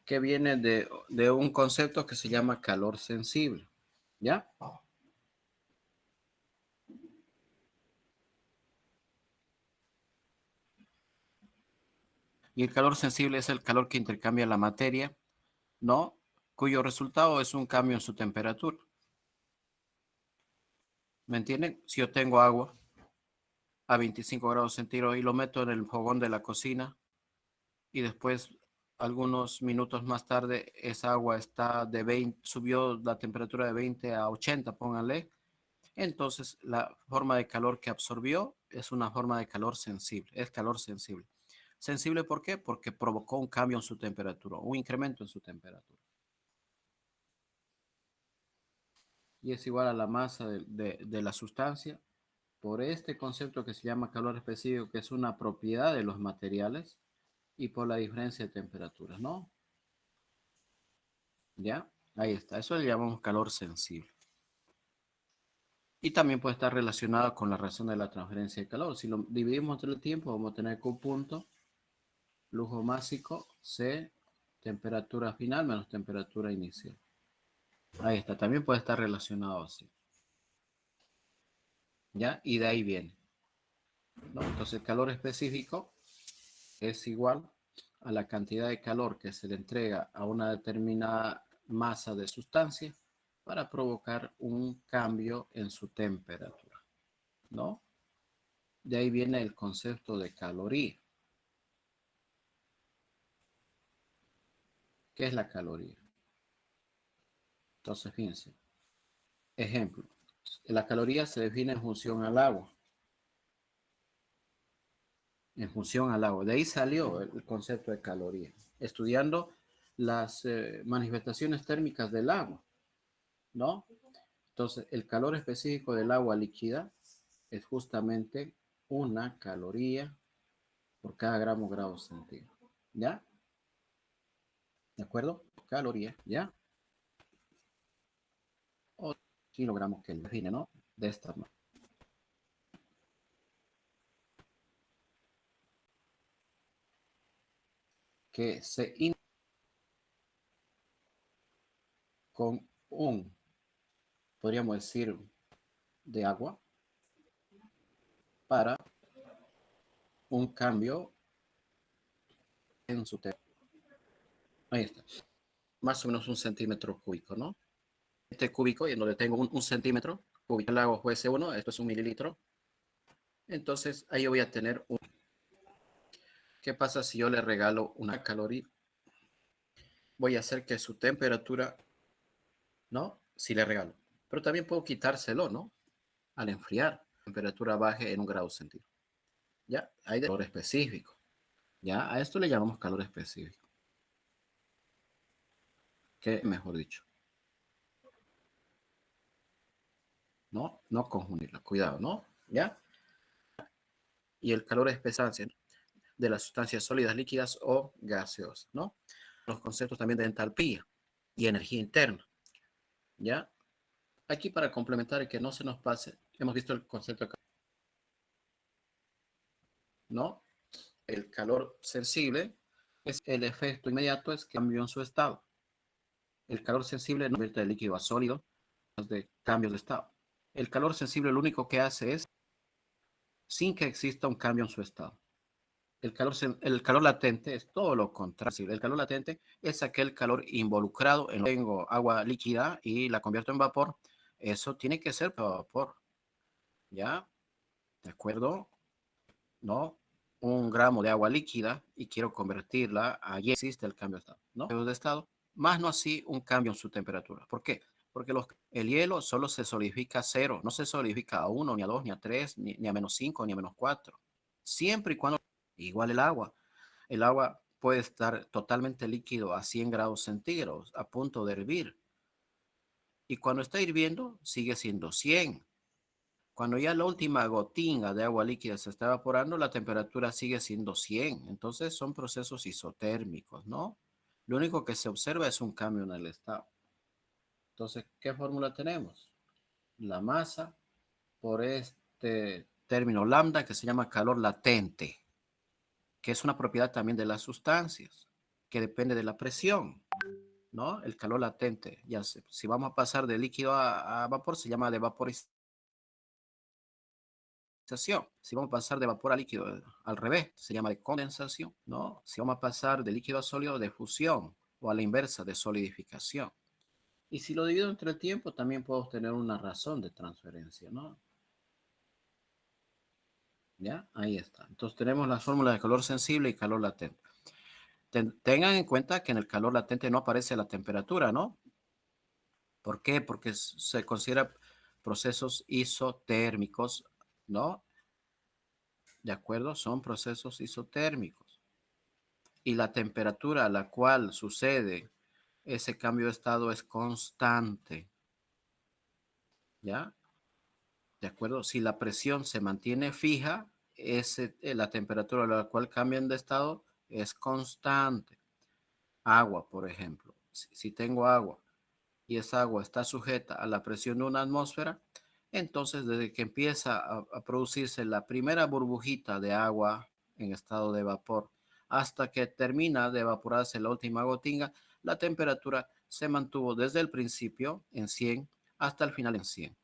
Que viene de un concepto que se llama calor sensible. ¿Ya? Y el calor sensible es el calor que intercambia la materia, ¿no? Cuyo resultado es un cambio en su temperatura. ¿Me entienden? Si yo tengo agua a 25 grados centígrados y lo meto en el fogón de la cocina y después algunos minutos más tarde esa agua está de 20, subió la temperatura de 20 a 80, pónganle. Entonces la forma de calor que absorbió es una forma de calor sensible, es calor sensible. ¿Sensible por qué? Porque provocó un cambio en su temperatura, un incremento en su temperatura. Y es igual a la masa de la sustancia por este concepto que se llama calor específico, que es una propiedad de los materiales y por la diferencia de temperaturas, ¿no? ¿Ya? Ahí está. Eso le llamamos calor sensible. Y también puede estar relacionado con la razón de la transferencia de calor. Si lo dividimos entre el tiempo, vamos a tener Q punto, flujo másico, C, temperatura final menos temperatura inicial. Ahí está. También puede estar relacionado así. ¿Ya? Y de ahí viene, ¿no? Entonces, el calor específico es igual a la cantidad de calor que se le entrega a una determinada masa de sustancia para provocar un cambio en su temperatura, ¿no? De ahí viene el concepto de caloría. ¿Qué es la caloría? Entonces, fíjense. Ejemplo. La caloría se define en función al agua. En función al agua. De ahí salió el concepto de caloría. Estudiando las manifestaciones térmicas del agua, ¿no? Entonces, el calor específico del agua líquida es justamente una caloría por cada grado centígrado. ¿Ya? ¿De acuerdo? Caloría, ¿ya? O kilogramos que define, ¿no? De esta manera. Que se inicia con un, podríamos decir, de agua para un cambio en su temperatura. Ahí está. Más o menos un centímetro cúbico, ¿no? Este cúbico, y en donde tengo un centímetro cúbico, el agua fuese uno, esto es un mililitro. Entonces, ahí voy a tener un... ¿Qué pasa si yo le regalo una caloría? Voy a hacer que su temperatura, ¿no? Si le regalo. Pero también puedo quitárselo, ¿no? Al enfriar, la temperatura baje en un grado centígrado. ¿Ya? Hay de calor específico. ¿Ya? A esto le llamamos calor específico. ¿Qué mejor dicho? ¿No? No confundirlo. Cuidado, ¿no? ¿Ya? Y el calor es pesancia de las sustancias sólidas, líquidas o gaseosas, ¿no? Los conceptos también de entalpía y energía interna. ¿Ya? Aquí para complementar y que no se nos pase, hemos visto el concepto de calor, ¿no? El calor sensible es el efecto inmediato, es que cambio en su estado. El calor sensible no convierte de líquido a sólido, de cambios de estado. El calor sensible lo único que hace es sin que exista un cambio en su estado. El calor latente es todo lo contrario. El calor latente es aquel calor involucrado en tengo agua líquida y la convierto en vapor. Eso tiene que ser vapor. ¿Ya? ¿De acuerdo? ¿No? Un gramo de agua líquida y quiero convertirla, allí existe el cambio de estado, ¿no? De estado, más no así un cambio en su temperatura. ¿Por qué? Porque el hielo solo se solidifica a cero, no se solidifica a 1, ni a 2, ni a 3, ni a -5, ni a -4. Siempre y cuando, igual el agua. El agua puede estar totalmente líquido a 100 grados centígrados, a punto de hervir. Y cuando está hirviendo, sigue siendo 100. Cuando ya la última gotinga de agua líquida se está evaporando, la temperatura sigue siendo 100. Entonces son procesos isotérmicos, ¿no? Lo único que se observa es un cambio en el estado. Entonces, ¿qué fórmula tenemos? La masa por este término lambda que se llama calor latente, que es una propiedad también de las sustancias, que depende de la presión, ¿no? El calor latente. Ya si vamos a pasar de líquido a vapor, se llama de vaporización. Si vamos a pasar de vapor a líquido, al revés, se llama de condensación, ¿no? Si vamos a pasar de líquido a sólido, de fusión, o a la inversa, de solidificación. Y si lo divido entre el tiempo, también puedo obtener una razón de transferencia, ¿no? ¿Ya? Ahí está. Entonces tenemos las fórmulas de calor sensible y calor latente. Tengan en cuenta que en el calor latente no aparece la temperatura, ¿no? ¿Por qué? Porque se considera procesos isotérmicos, ¿no? ¿De acuerdo? Son procesos isotérmicos. Y la temperatura a la cual sucede ese cambio de estado es constante, ¿ya? ¿De acuerdo? Si la presión se mantiene fija, la temperatura a la cual cambian de estado es constante. Agua, por ejemplo. Si tengo agua y esa agua está sujeta a la presión de una atmósfera, entonces desde que empieza a producirse la primera burbujita de agua en estado de vapor hasta que termina de evaporarse la última gotinga, la temperatura se mantuvo desde el principio en 100 hasta el final en 100,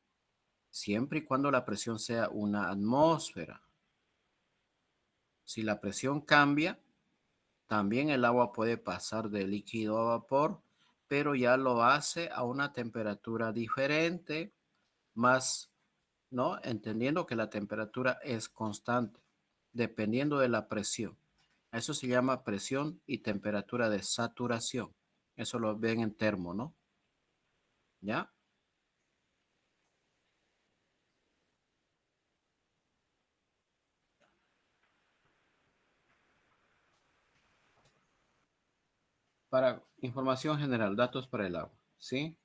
siempre y cuando la presión sea una atmósfera. Si la presión cambia, también el agua puede pasar de líquido a vapor, pero ya lo hace a una temperatura diferente, más, ¿no? Entendiendo que la temperatura es constante, dependiendo de la presión. Eso se llama presión y temperatura de saturación. Eso lo ven en termo, ¿no? ¿Ya? Para información general, datos para el agua, ¿sí?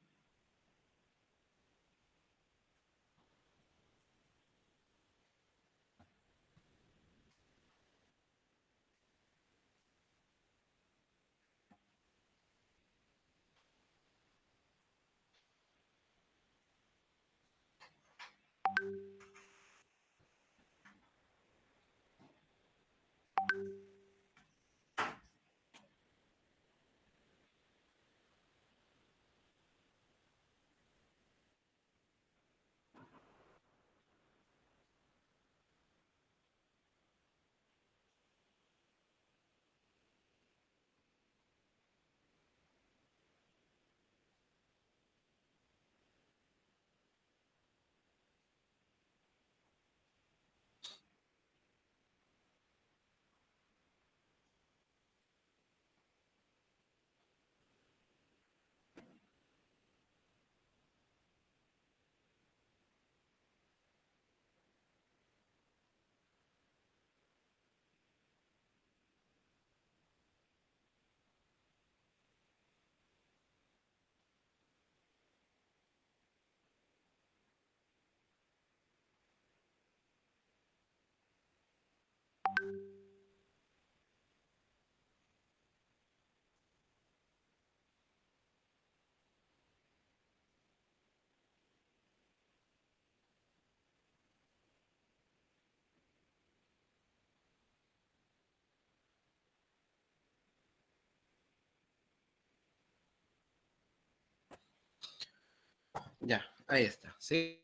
Ya, ahí está, ¿sí?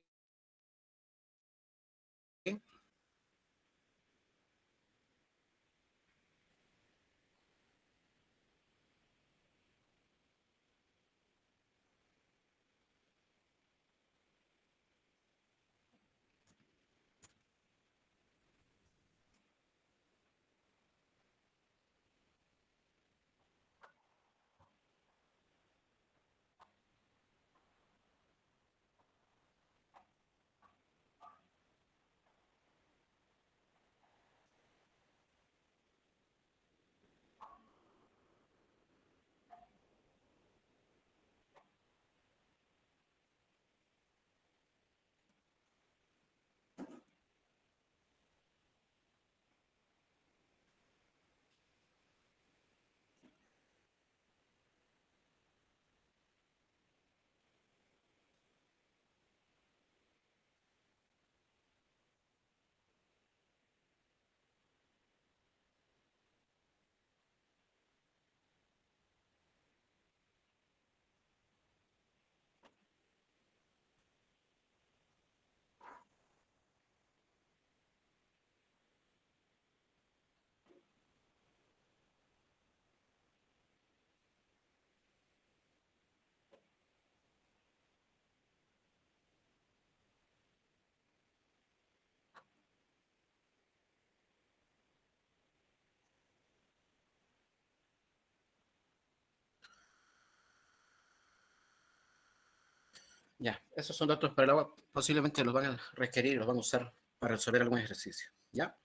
Ya, esos son datos para el agua. Posiblemente los van a requerir, los van a usar para resolver algún ejercicio. ¿Ya?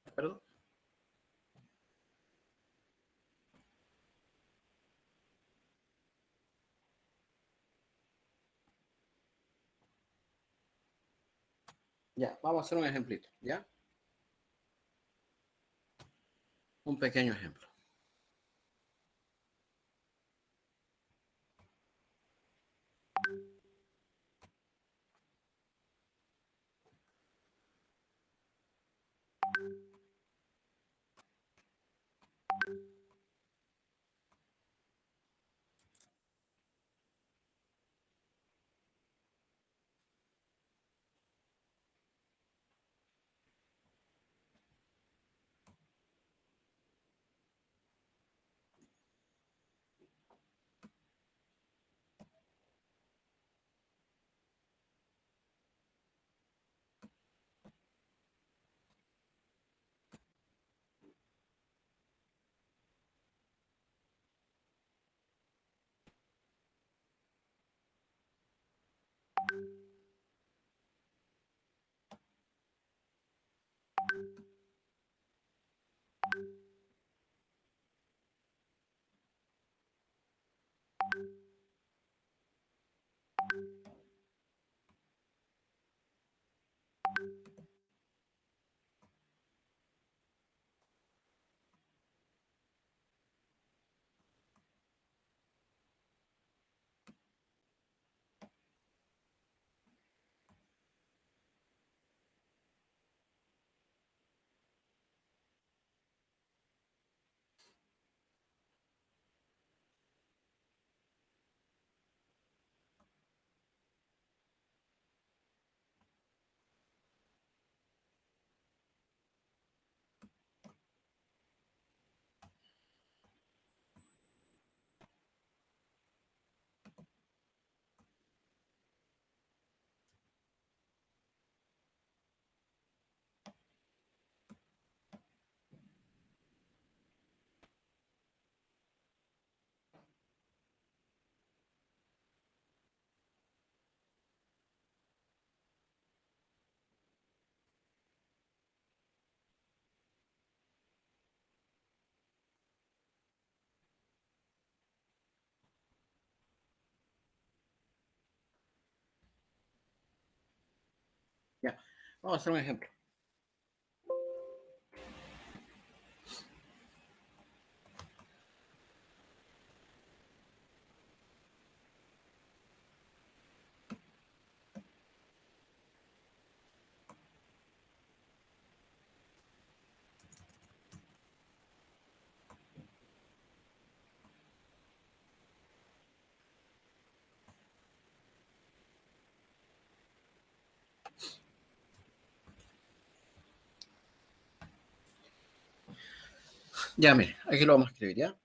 ¿De acuerdo? Ya, vamos a hacer un ejemplito. ¿Ya? Un pequeño ejemplo. Ya, vamos a hacer un ejemplo. Ya, mire, aquí lo vamos a escribir, ¿ya?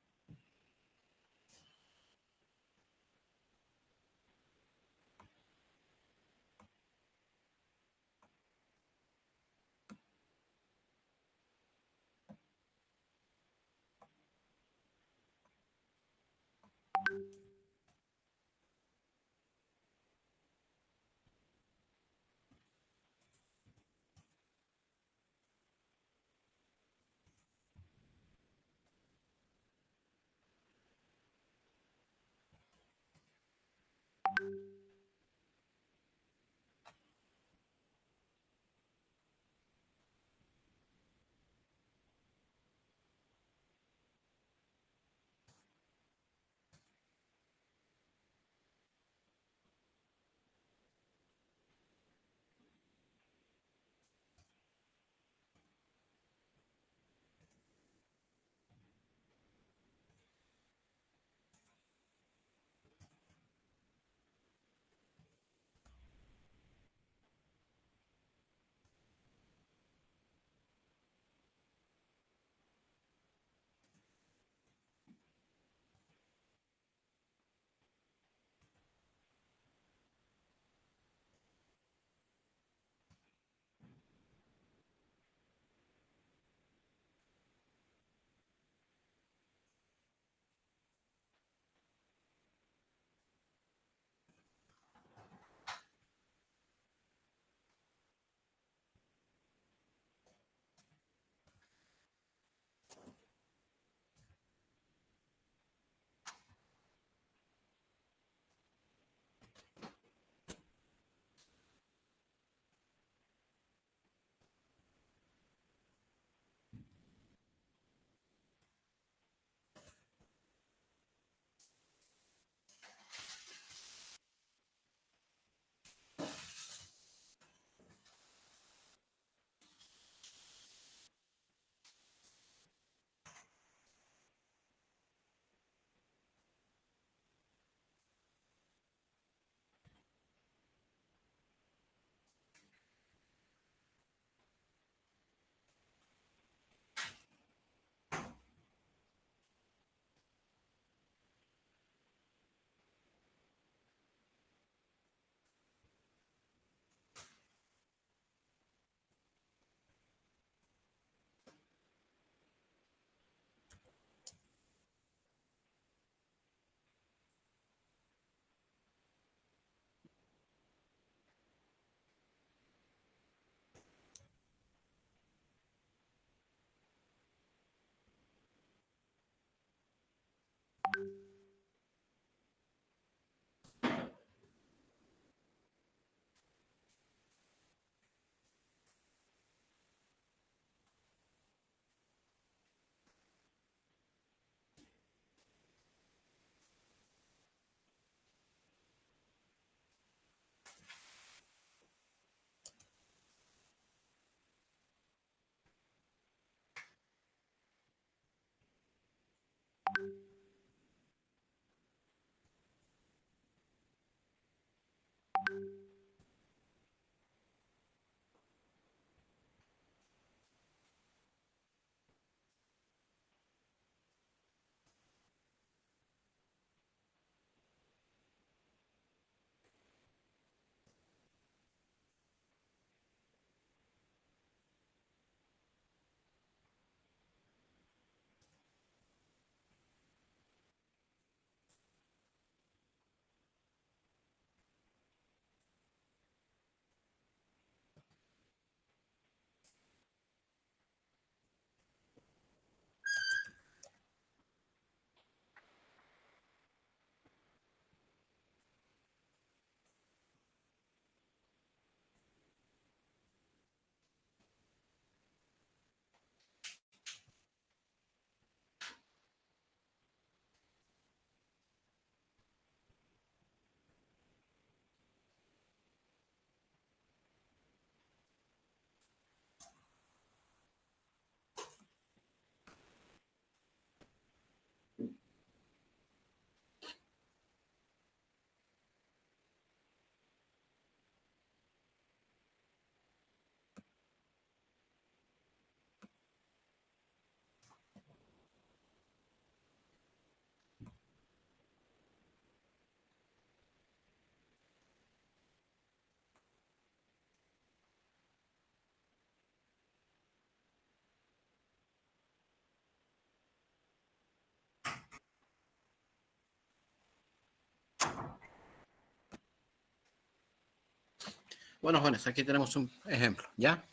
Bueno, jóvenes, aquí tenemos un ejemplo, ¿ya?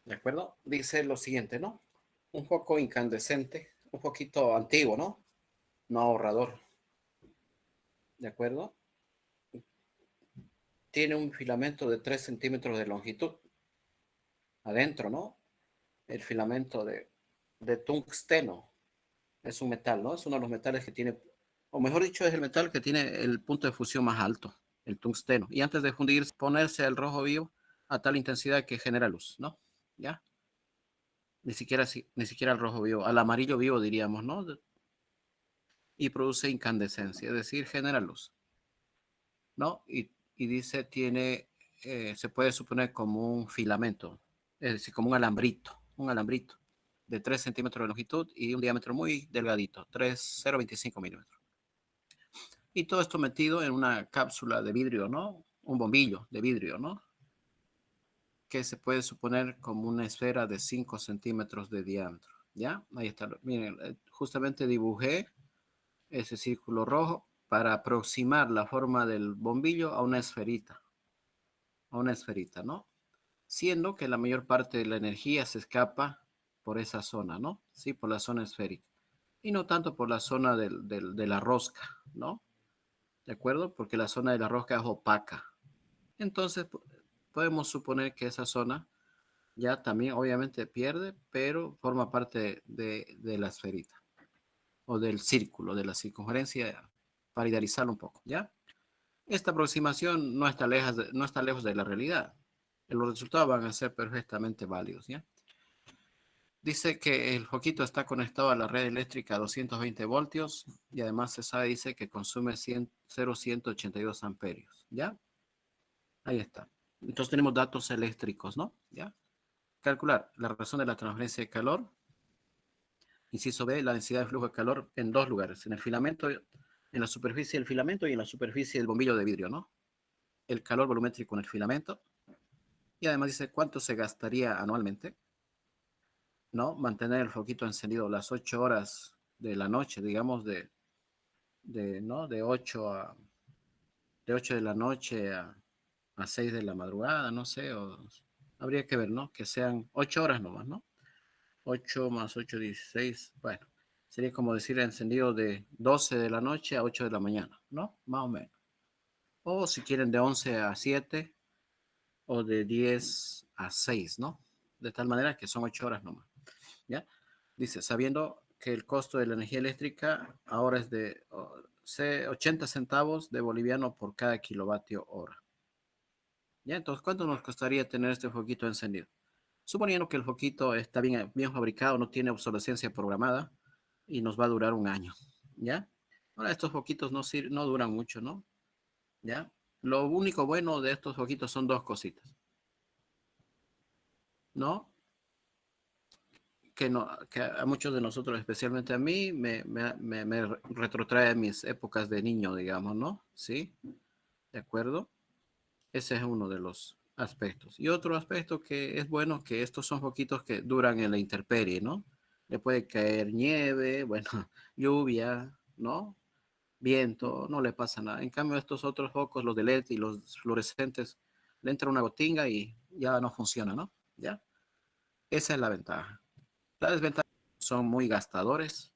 ¿De acuerdo? Dice lo siguiente, ¿no? Un foco incandescente, un poquito antiguo, ¿no? No ahorrador, ¿de acuerdo? Tiene un filamento de 3 centímetros de longitud adentro, ¿no? El filamento de tungsteno es un metal, ¿no? Es uno de los metales que tiene, o mejor dicho, es el metal que tiene el punto de fusión más alto, el tungsteno. Y antes de fundirse, ponerse al rojo vivo a tal intensidad que genera luz, ¿no? ¿Ya? Ni siquiera al rojo vivo, al amarillo vivo diríamos, ¿no? Y produce incandescencia, es decir, genera luz, ¿no? Y dice, se puede suponer como un filamento, es decir, como un alambrito de 3 centímetros de longitud y un diámetro muy delgadito, 0,25 milímetros. Y todo esto metido en una cápsula de vidrio, ¿no? Un bombillo de vidrio, ¿no? Que se puede suponer como una esfera de 5 centímetros de diámetro, ¿ya? Ahí está. Miren, justamente dibujé ese círculo rojo para aproximar la forma del bombillo a una esferita, ¿no? Siendo que la mayor parte de la energía se escapa por esa zona, ¿no? Sí, por la zona esférica. Y no tanto por la zona de la rosca, ¿no? ¿De acuerdo? Porque la zona de la rosca es opaca. Entonces, podemos suponer que esa zona ya también obviamente pierde, pero forma parte de la esferita o del círculo, de la circunferencia, para idealizarlo un poco, ¿ya? Esta aproximación no está lejos de la realidad. Los resultados van a ser perfectamente válidos, ¿ya? Dice que el foquito está conectado a la red eléctrica a 220 voltios y además se sabe, dice que consume 0,182 amperios, ¿ya? Ahí está. Entonces tenemos datos eléctricos, ¿no? ¿Ya? Calcular la razón de la transferencia de calor. Inciso B, la densidad de flujo de calor en dos lugares, en el filamento, en la superficie del filamento y en la superficie del bombillo de vidrio, ¿no? El calor volumétrico en el filamento. Y además dice cuánto se gastaría anualmente, ¿no? Mantener el foquito encendido las 8 horas de la noche, digamos, ¿no? De 8 de la noche a 6 de la madrugada, no sé, habría que ver, ¿no? Que sean 8 horas nomás, ¿no? 8 más 8, 16, bueno, sería como decir encendido de 12 de la noche a 8 de la mañana, ¿no? Más o menos. O si quieren de 11 a 7 o de 10 a 6, ¿no? De tal manera que son 8 horas nomás, ¿ya? Dice, sabiendo que el costo de la energía eléctrica ahora es de 80 centavos de boliviano por cada kilovatio hora. ¿Ya? Entonces, ¿cuánto nos costaría tener este foquito encendido? Suponiendo que el foquito está bien fabricado, no tiene obsolescencia programada y nos va a durar un año, ¿ya? Ahora, estos foquitos no duran mucho, ¿no? ¿Ya? Lo único bueno de estos foquitos son dos cositas, ¿no? Que a muchos de nosotros, especialmente a mí, me retrotrae a mis épocas de niño, digamos, ¿no? ¿Sí? ¿De acuerdo? Ese es uno de los aspectos. Y otro aspecto que es bueno, que estos son foquitos que duran en la intemperie, ¿no? Le puede caer nieve, bueno, lluvia, ¿no? Viento, no le pasa nada. En cambio, estos otros focos, los de LED y los fluorescentes, le entra una gotinga y ya no funciona, ¿no? ¿Ya? Esa es la ventaja. La desventaja son muy gastadores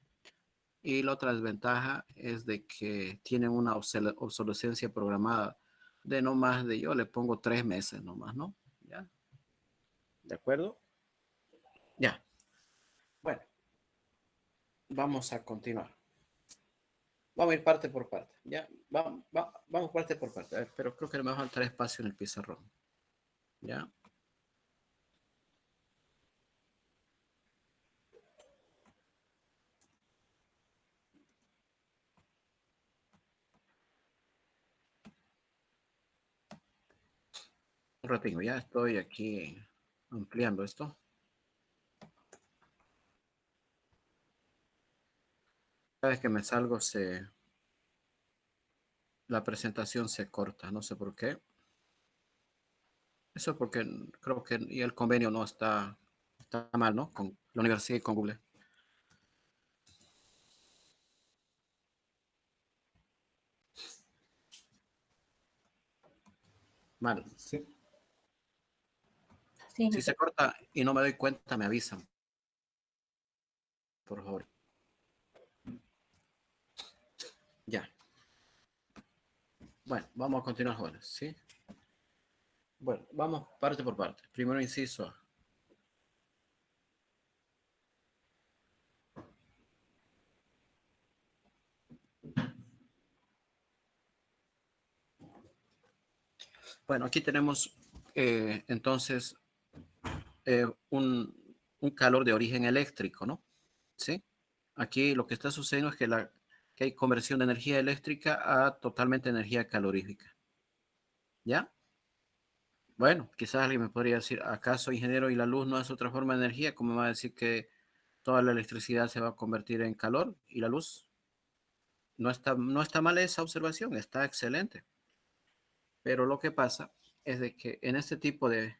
y la otra desventaja es de que tienen una obsolescencia programada de no más de, yo le pongo 3 meses nomás, ¿no? ¿Ya? ¿De acuerdo? Ya. Bueno, vamos a continuar. Vamos a ir parte por parte. Ya, vamos parte por parte. A ver, pero creo que me va a faltar espacio en el pizarrón. Ya. Un ratito, ya estoy aquí ampliando esto. Cada vez que me salgo, la presentación se corta. No sé por qué. Eso porque creo que y el convenio no está mal, ¿no? Con la universidad y con Google. Mal. Sí. Sí, Si se corta y no me doy cuenta, me avisan, por favor. Ya. Bueno, vamos a continuar, jóvenes, ¿sí? Bueno, vamos parte por parte. Primero inciso A. Bueno, aquí tenemos entonces un calor de origen eléctrico, ¿no? ¿Sí? Aquí lo que está sucediendo es que hay conversión de energía eléctrica a totalmente energía calorífica. ¿Ya? Bueno, quizás alguien me podría decir, ¿acaso, ingeniero, y la luz no es otra forma de energía? ¿Cómo me va a decir que toda la electricidad se va a convertir en calor y la luz? No está mal esa observación, está excelente. Pero lo que pasa es de que en este tipo de...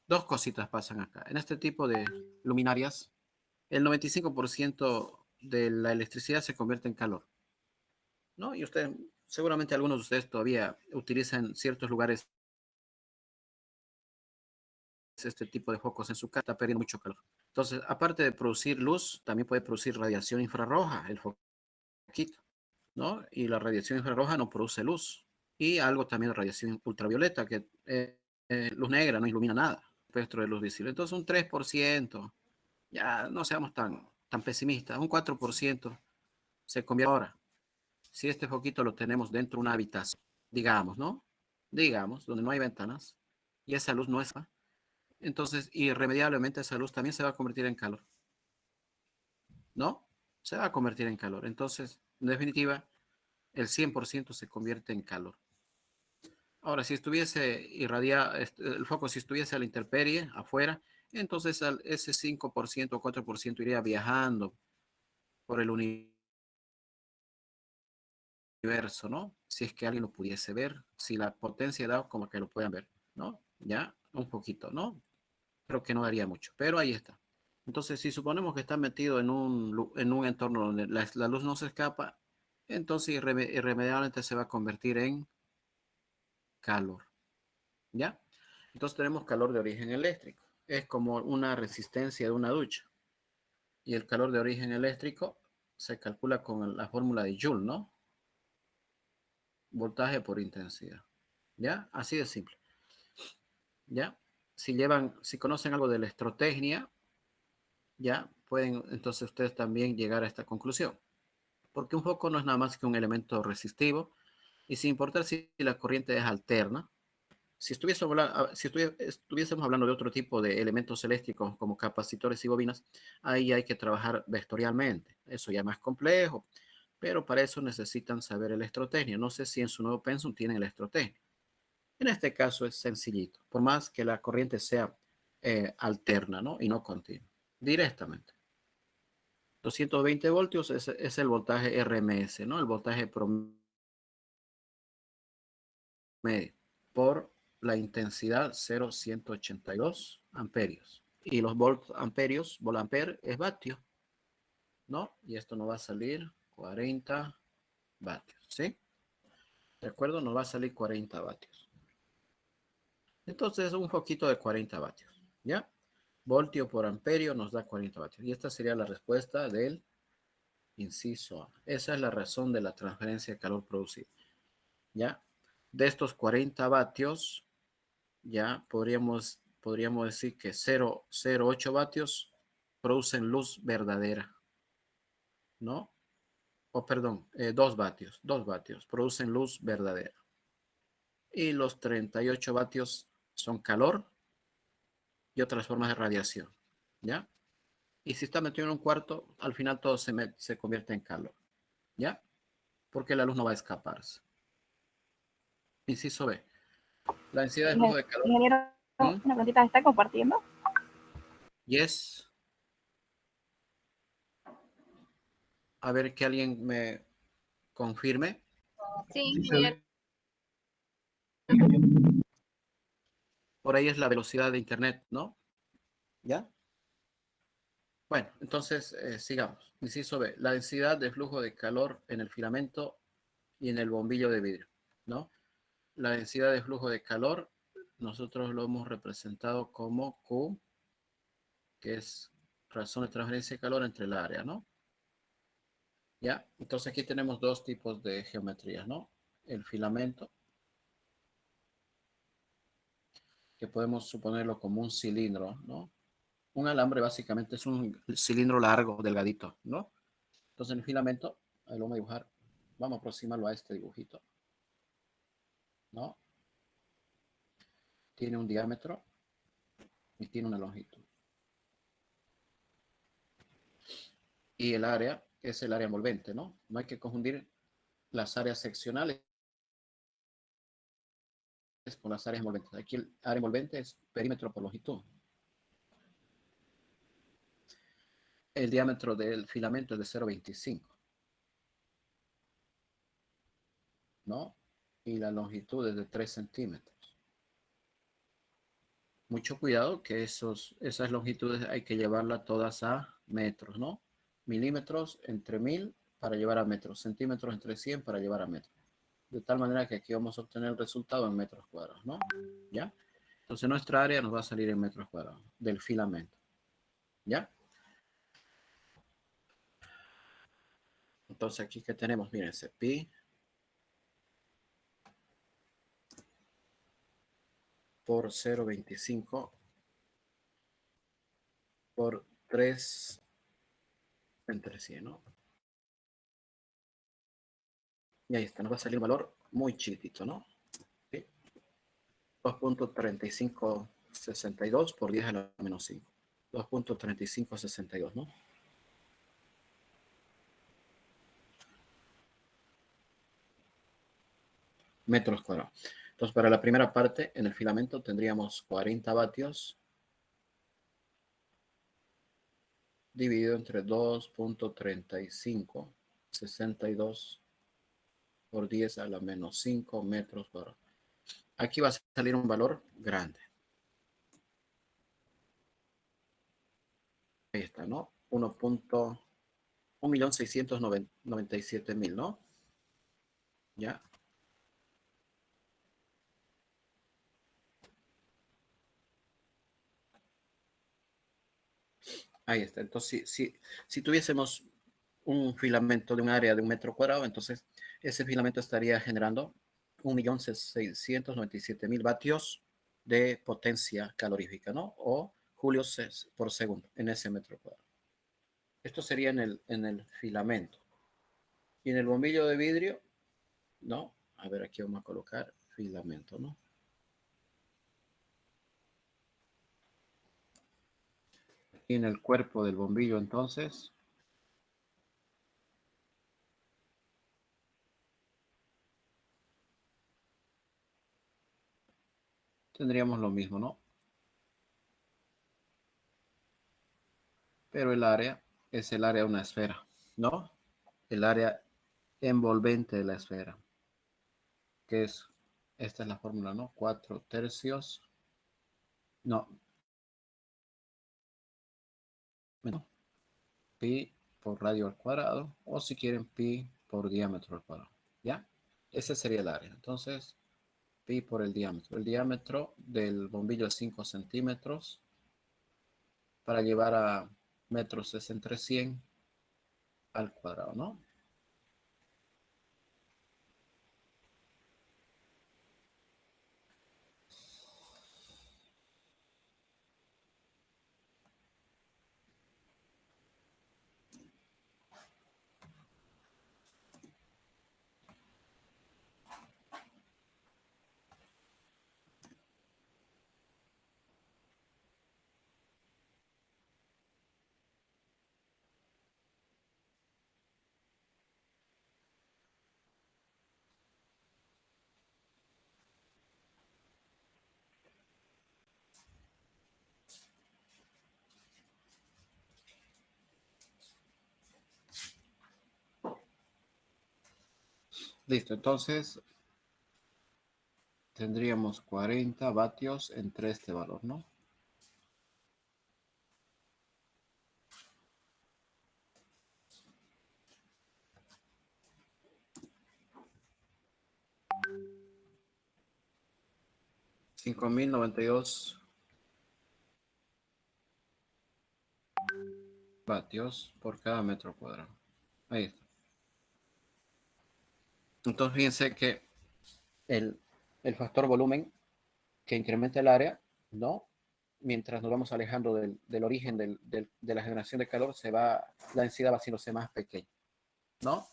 Dos cositas pasan acá. En este tipo de luminarias, el 95% de la electricidad se convierte en calor, ¿no? Y ustedes, seguramente algunos de ustedes todavía utilizan ciertos lugares este tipo de focos en su casa, está perdiendo mucho calor. Entonces, aparte de producir luz, también puede producir radiación infrarroja, el foquito, ¿no? Y la radiación infrarroja no produce luz. Y algo también de radiación ultravioleta, que luz negra no ilumina nada, espectro de luz visible. Entonces, un 3%, ya no seamos tan pesimistas, un 4% se convierte ahora. Si este foquito lo tenemos dentro de una habitación, digamos, ¿no? Digamos, donde no hay ventanas, y esa luz no está, entonces irremediablemente esa luz también se va a convertir en calor, ¿no? Se va a convertir en calor. Entonces, en definitiva, el 100% se convierte en calor. Ahora, si estuviese irradiado, el foco, si estuviese a la intemperie, afuera, entonces ese 5% o 4% iría viajando por el universo, ¿no? Si es que alguien lo pudiese ver, si la potencia da como que lo puedan ver, ¿no? Ya, un poquito, ¿no? Creo que no daría mucho, pero ahí está. Entonces, si suponemos que está metido en un entorno donde la luz no se escapa, entonces irremediablemente se va a convertir en calor, ¿ya? Entonces tenemos calor de origen eléctrico. Es como una resistencia de una ducha. Y el calor de origen eléctrico se calcula con la fórmula de Joule, ¿no? Voltaje por intensidad. ¿Ya? Así de simple. ¿Ya? Si conocen algo de electrotecnia, ya pueden entonces ustedes también llegar a esta conclusión. Porque un foco no es nada más que un elemento resistivo y sin importar si la corriente es alterna, si estuviésemos hablando de otro tipo de elementos eléctricos como capacitores y bobinas, ahí hay que trabajar vectorialmente. Eso ya es más complejo, pero para eso necesitan saber electrotecnia. No sé si en su nuevo pensum tienen electrotecnia. En este caso es sencillito, por más que la corriente sea alterna, ¿no? Y no continua, directamente. 220 voltios es el voltaje RMS, ¿no? El voltaje promedio por la intensidad 0,182 amperios. Y los volt-ampere es vatio, ¿no? Y esto nos va a salir 40 vatios, ¿sí? ¿De acuerdo? Nos va a salir 40 vatios. Entonces, un poquito de 40 vatios, ¿ya? Voltio por amperio nos da 40 vatios. Y esta sería la respuesta del inciso A. Esa es la razón de la transferencia de calor producida, ¿ya? De estos 40 vatios, ya podríamos decir que 0,08 vatios producen luz verdadera, ¿no? O perdón, 2 vatios producen luz verdadera. Y los 38 vatios son calor y otras formas de radiación, ¿ya? Y si está metido en un cuarto, al final todo se convierte en calor, ¿ya? Porque la luz no va a escaparse. Inciso B. La densidad de flujo de calor. Ingeniero, una preguntita, ¿está compartiendo? Yes. A ver que alguien me confirme. Sí, ingeniero. Por ahí es la velocidad de internet, ¿no? ¿Ya? Bueno, entonces sigamos. Inciso B. La densidad de flujo de calor en el filamento y en el bombillo de vidrio, ¿no? La densidad de flujo de calor nosotros lo hemos representado como Q, que es razón de transferencia de calor entre el área, ¿no? ¿Ya? Entonces aquí tenemos dos tipos de geometrías, ¿no? El filamento, que podemos suponerlo como un cilindro, ¿no? Un alambre básicamente es un cilindro largo, delgadito, ¿no? Entonces el filamento, ahí lo vamos a dibujar, vamos a aproximarlo a este dibujito, ¿no? Tiene un diámetro y tiene una longitud. Y el área es el área envolvente, ¿no? No hay que confundir las áreas seccionales con las áreas envolventes. Aquí el área envolvente es perímetro por longitud. El diámetro del filamento es de 0,25, ¿no? Y la longitud es de 3 centímetros. Mucho cuidado que esas longitudes hay que llevarlas todas a metros, ¿no? Milímetros entre 1000 para llevar a metros, centímetros entre 100 para llevar a metros. De tal manera que aquí vamos a obtener el resultado en metros cuadrados, ¿no? ¿Ya? Entonces nuestra área nos va a salir en metros cuadrados del filamento, ¿ya? Entonces aquí que tenemos, mírense, pi por 0,25 por 3 entre 100, ¿no? Y ahí está, nos va a salir un valor muy chiquitito, ¿no? ¿Sí? 2.3562 por 10 a la menos 5. 2.3562, ¿no? Metros cuadrados. Entonces, para la primera parte, en el filamento tendríamos 40 vatios dividido entre 2.3562 por 10 a la menos 5 metros cuadrados. Aquí va a salir un valor grande. Ahí está, ¿no? 1.697.000, ¿no? Ya. Ahí está. Entonces, si tuviésemos un filamento de un área de 1 metro cuadrado, entonces ese filamento estaría generando 1.697.000 vatios de potencia calorífica, ¿no? O julios por segundo en ese metro cuadrado. Esto sería en el filamento. Y en el bombillo de vidrio, ¿no? A ver, aquí vamos a colocar filamento, ¿no? Y en el cuerpo del bombillo, entonces, tendríamos lo mismo, ¿no? Pero el área es el área de una esfera, ¿no? El área envolvente de la esfera, que esta es la fórmula, ¿no? 4/3, no, pi por radio al cuadrado, o si quieren pi por diámetro al cuadrado, ¿ya? Ese sería el área. Entonces, pi por el diámetro. El diámetro del bombillo es 5 centímetros. Para llevar a metros es entre 100 al cuadrado, ¿no? Listo, entonces tendríamos 40 vatios entre este valor, ¿no? 5.092 vatios por cada metro cuadrado. Ahí está. Entonces fíjense que el, el factor volumen que incrementa el área, ¿no? Mientras nos vamos alejando del origen de la generación de calor, la densidad va haciéndose más pequeña, ¿no?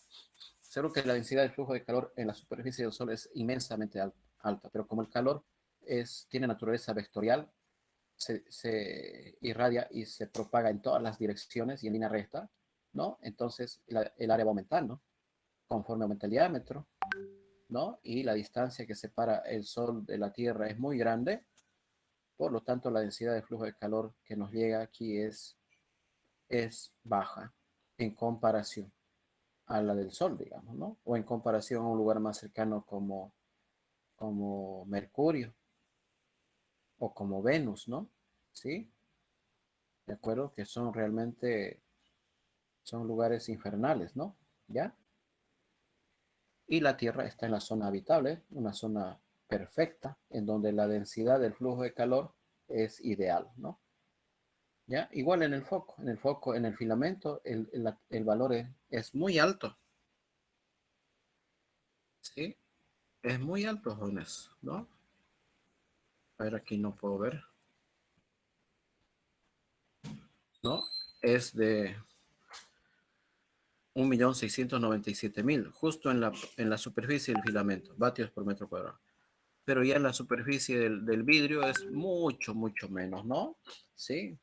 Seguro que la densidad del flujo de calor en la superficie del Sol es inmensamente alta, pero como el calor tiene naturaleza vectorial, se irradia y se propaga en todas las direcciones y en línea recta, ¿no? Entonces el área va aumentando conforme aumenta el diámetro, ¿no? Y la distancia que separa el Sol de la Tierra es muy grande, por lo tanto la densidad de flujo de calor que nos llega aquí es baja en comparación a la del Sol, digamos, ¿no? O en comparación a un lugar más cercano como Mercurio o como Venus, ¿no? ¿Sí? De acuerdo, que son lugares infernales, ¿no? ¿Ya? Y la Tierra está en la zona habitable, una zona perfecta, en donde la densidad del flujo de calor es ideal, ¿no? ¿Ya? Igual en el filamento, el valor es muy alto, ¿sí? Es muy alto, jóvenes, ¿no? A ver, aquí no puedo ver, ¿no? Es de 1.697.000, justo en la superficie del filamento, vatios por metro cuadrado. Pero ya en la superficie del vidrio es mucho, mucho menos, ¿no? Sí,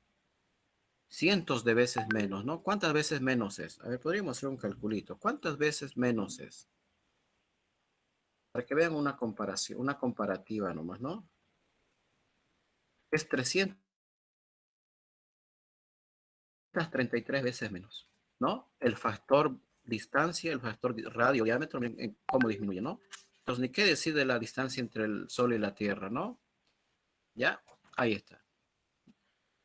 cientos de veces menos, ¿no? ¿Cuántas veces menos es? A ver, podríamos hacer un calculito. ¿Cuántas veces menos es? Para que vean una comparación, una comparativa nomás, ¿no? Es 333 veces menos, ¿no? El factor distancia, el factor radio, diámetro, cómo disminuye, ¿no? Entonces, ni qué decir de la distancia entre el Sol y la Tierra, ¿no? ¿Ya? Ahí está.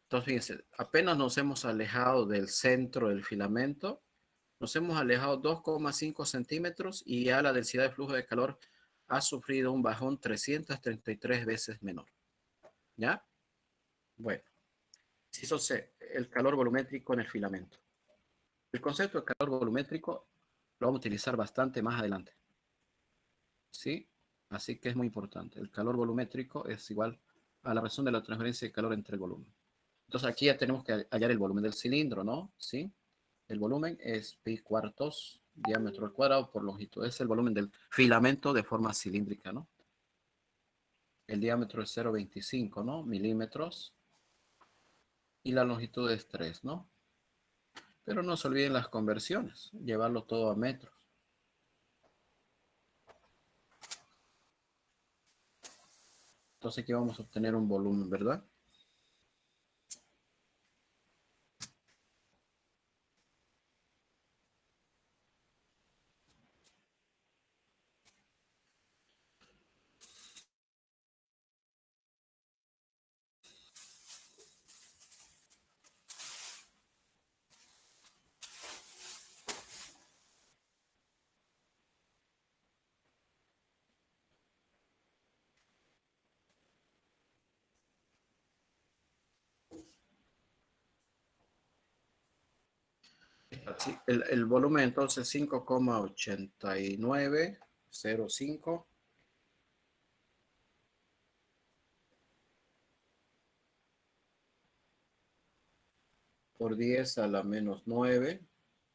Entonces, fíjense, apenas nos hemos alejado del centro del filamento, nos hemos alejado 2,5 centímetros y ya la densidad de flujo de calor ha sufrido un bajón 333 veces menor. ¿Ya? Bueno, eso es el calor volumétrico en el filamento. El concepto de calor volumétrico lo vamos a utilizar bastante más adelante. ¿Sí? Así que es muy importante. El calor volumétrico es igual a la razón de la transferencia de calor entre el volumen. Entonces aquí ya tenemos que hallar el volumen del cilindro, ¿no? ¿Sí? El volumen es pi cuartos diámetro al cuadrado por longitud. Es el volumen del filamento de forma cilíndrica, ¿no? El diámetro es 0,25, ¿no? Milímetros. Y la longitud es 3, ¿no? Pero no se olviden las conversiones, llevarlo todo a metros. Entonces aquí vamos a obtener un volumen, ¿verdad? Sí, el volumen entonces 5,8905 por 10 a la menos 9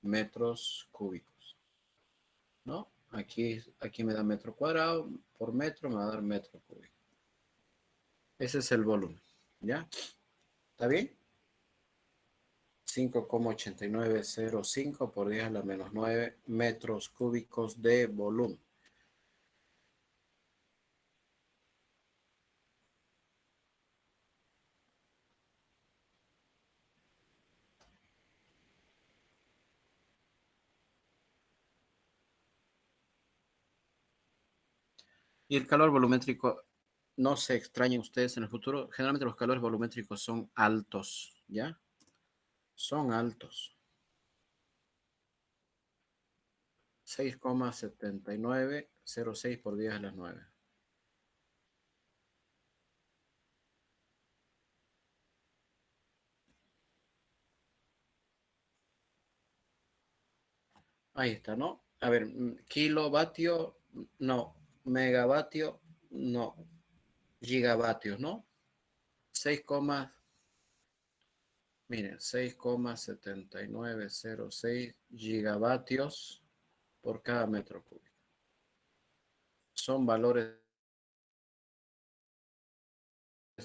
metros cúbicos, ¿no? Aquí me da metro cuadrado, por metro me va a dar metro cúbico. Ese es el volumen, ¿ya? ¿Está bien? 5,8905 por 10 a la menos 9 metros cúbicos de volumen. Y el calor volumétrico, no se extrañen ustedes en el futuro, generalmente los calores volumétricos son altos, ¿ya? Son altos. 6,7906 por 10 a la 9. Ahí está, ¿no? A ver, kilovatio, no. Megavatio, no. Gigavatios, ¿no? 6, miren, 6,7906 gigavatios por cada metro cúbico. Son valores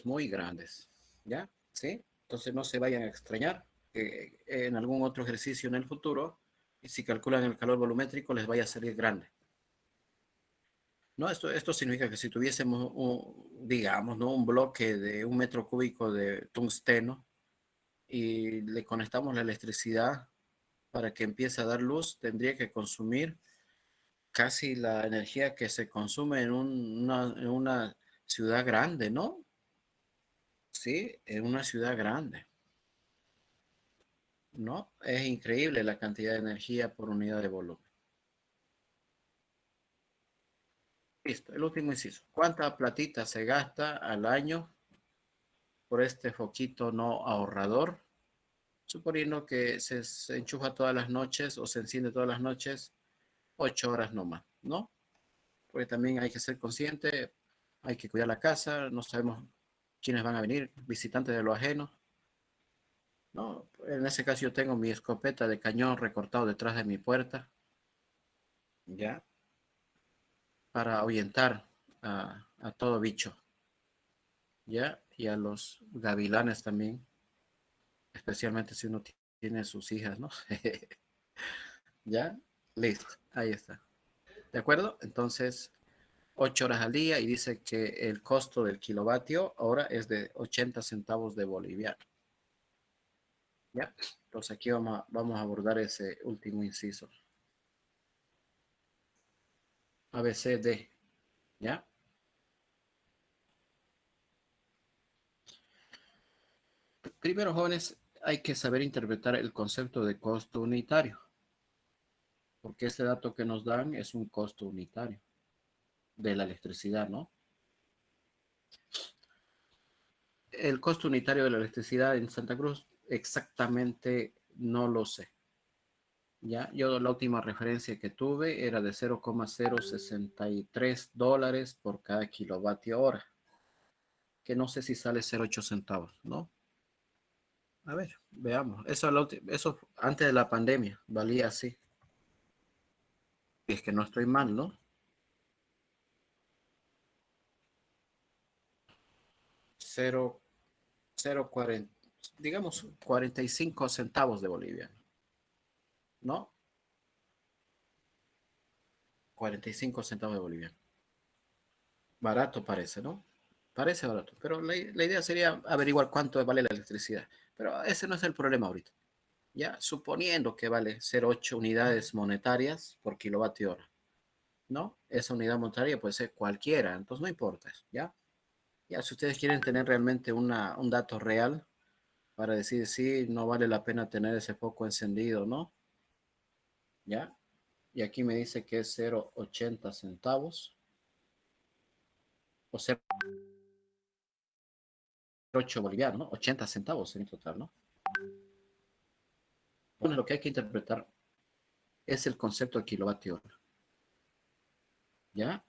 muy grandes, ¿ya? ¿Sí? Entonces no se vayan a extrañar que en algún otro ejercicio en el futuro, y si calculan el calor volumétrico, les vaya a salir grande. ¿No? Esto significa que si tuviésemos, digamos, ¿no? Un bloque de 1 metro cúbico de tungsteno y le conectamos la electricidad para que empiece a dar luz, tendría que consumir casi la energía que se consume en una ciudad grande, ¿no? Sí, en una ciudad grande, ¿no? Es increíble la cantidad de energía por unidad de volumen. Listo, el último inciso. ¿Cuánta platita se gasta al año por este foquito no ahorrador? Suponiendo que se enchufa todas las noches o se enciende todas las noches, 8 horas nomás, ¿no? Porque también hay que ser consciente, hay que cuidar la casa, no sabemos quiénes van a venir, visitantes de lo ajeno, ¿no? En ese caso yo tengo mi escopeta de cañón recortado detrás de mi puerta, ¿ya? Para ahuyentar a todo bicho, ¿ya? Y a los gavilanes también, especialmente si uno tiene sus hijas, ¿no? ¿Ya? Listo, ahí está. ¿De acuerdo? Entonces, 8 horas al día y dice que el costo del kilovatio ahora es de 80 centavos de boliviano. ¿Ya? Entonces aquí vamos a abordar ese último inciso. A, B, C, D. ¿Ya? Primero, jóvenes, hay que saber interpretar el concepto de costo unitario, porque este dato que nos dan es un costo unitario de la electricidad, ¿no? El costo unitario de la electricidad en Santa Cruz exactamente no lo sé. Ya, yo la última referencia que tuve era de 0,063 dólares por cada kilovatio hora, que no sé si sale 0,8 centavos, ¿no? A ver, veamos. Eso antes de la pandemia valía así. Y es que no estoy mal, ¿no? 0, 0,40, digamos 45 centavos de boliviano, ¿no? 45 centavos de boliviano. Barato parece, ¿no? Parece barato, pero la idea sería averiguar cuánto vale la electricidad. Pero ese no es el problema ahorita. Ya, suponiendo que vale 0,8 unidades monetarias por kilovatio hora, ¿no? Esa unidad monetaria puede ser cualquiera, entonces no importa eso, ¿ya? Ya, si ustedes quieren tener realmente un dato real para decir si no vale la pena tener ese foco encendido, ¿no? ¿Ya? Y aquí me dice que es 0,80 centavos, o 0,8 bolivianos, ¿no? 80 centavos en total, ¿no? Bueno, lo que hay que interpretar es el concepto de kilovatio hora, ¿ya?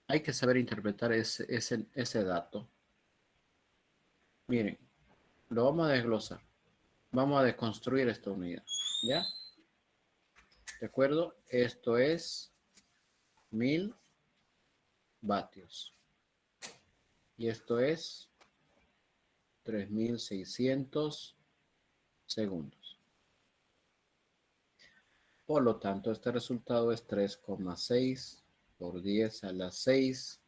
Hay que saber interpretar ese dato. Miren, lo vamos a desglosar. Vamos a deconstruir esta unidad, ¿ya? ¿De acuerdo? Esto es 1000 vatios. Y esto es 3600 segundos. Por lo tanto, este resultado es 3,6 por 10 a la 6.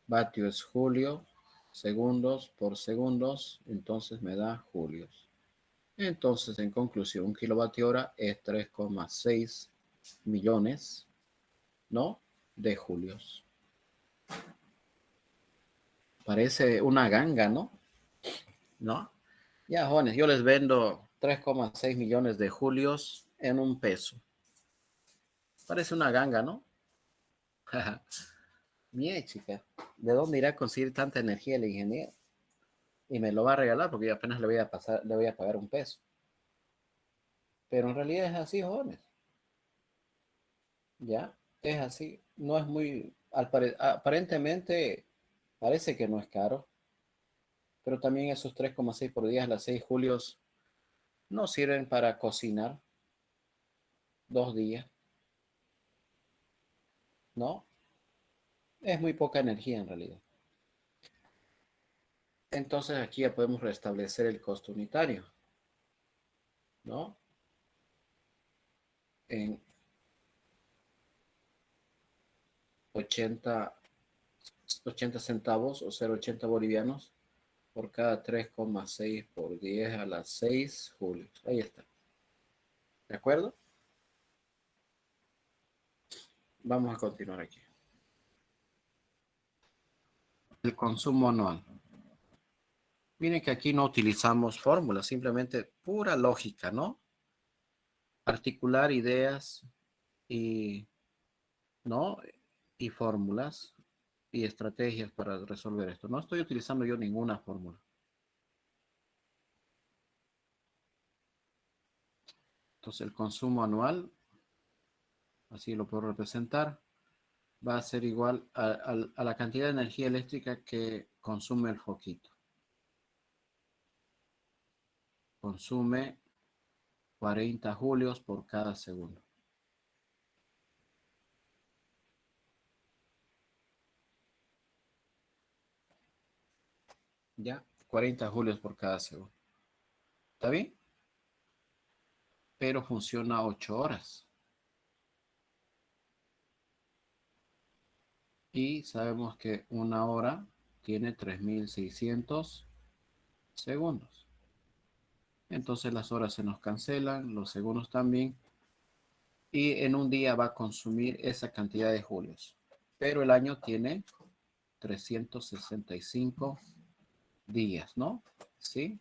Vatio es julio, segundos por segundos, entonces me da julios. Entonces, en conclusión, un kilovatio hora es 3,6 millones, ¿no? De julios. Parece una ganga, ¿no? ¿No? Ya, jóvenes, yo les vendo 3,6 millones de julios en $1. Parece una ganga, ¿no? Mire, chica, ¿de dónde irá a conseguir tanta energía el ingeniero? Y me lo va a regalar porque yo apenas le voy a pagar $1. Pero en realidad es así, jóvenes. ¿Ya? Es así. No es muy... aparentemente parece que no es caro, pero también esos 3,6 por día a las 6 julios no sirven para cocinar 2 días, ¿no? Es muy poca energía en realidad. Entonces aquí ya podemos restablecer el costo unitario, ¿no? En 80 80 centavos o 0,80 bolivianos por cada 3,6 por 10 a las 6 julios. Ahí está. ¿De acuerdo? Vamos a continuar aquí. El consumo anual. Miren que aquí no utilizamos fórmulas, simplemente pura lógica, ¿no? Articular ideas y, ¿no? Y fórmulas y estrategias para resolver esto. No estoy utilizando yo ninguna fórmula. Entonces el consumo anual, así lo puedo representar, va a ser igual a la cantidad de energía eléctrica que consume el foquito. Consume 40 julios por cada segundo. ¿Ya? 40 julios por cada segundo. ¿Está bien? Pero funciona 8 horas. Y sabemos que una hora tiene 3600 segundos. Entonces las horas se nos cancelan, los segundos también. Y en un día va a consumir esa cantidad de julios. Pero el año tiene 365 días, ¿no? ¿Sí?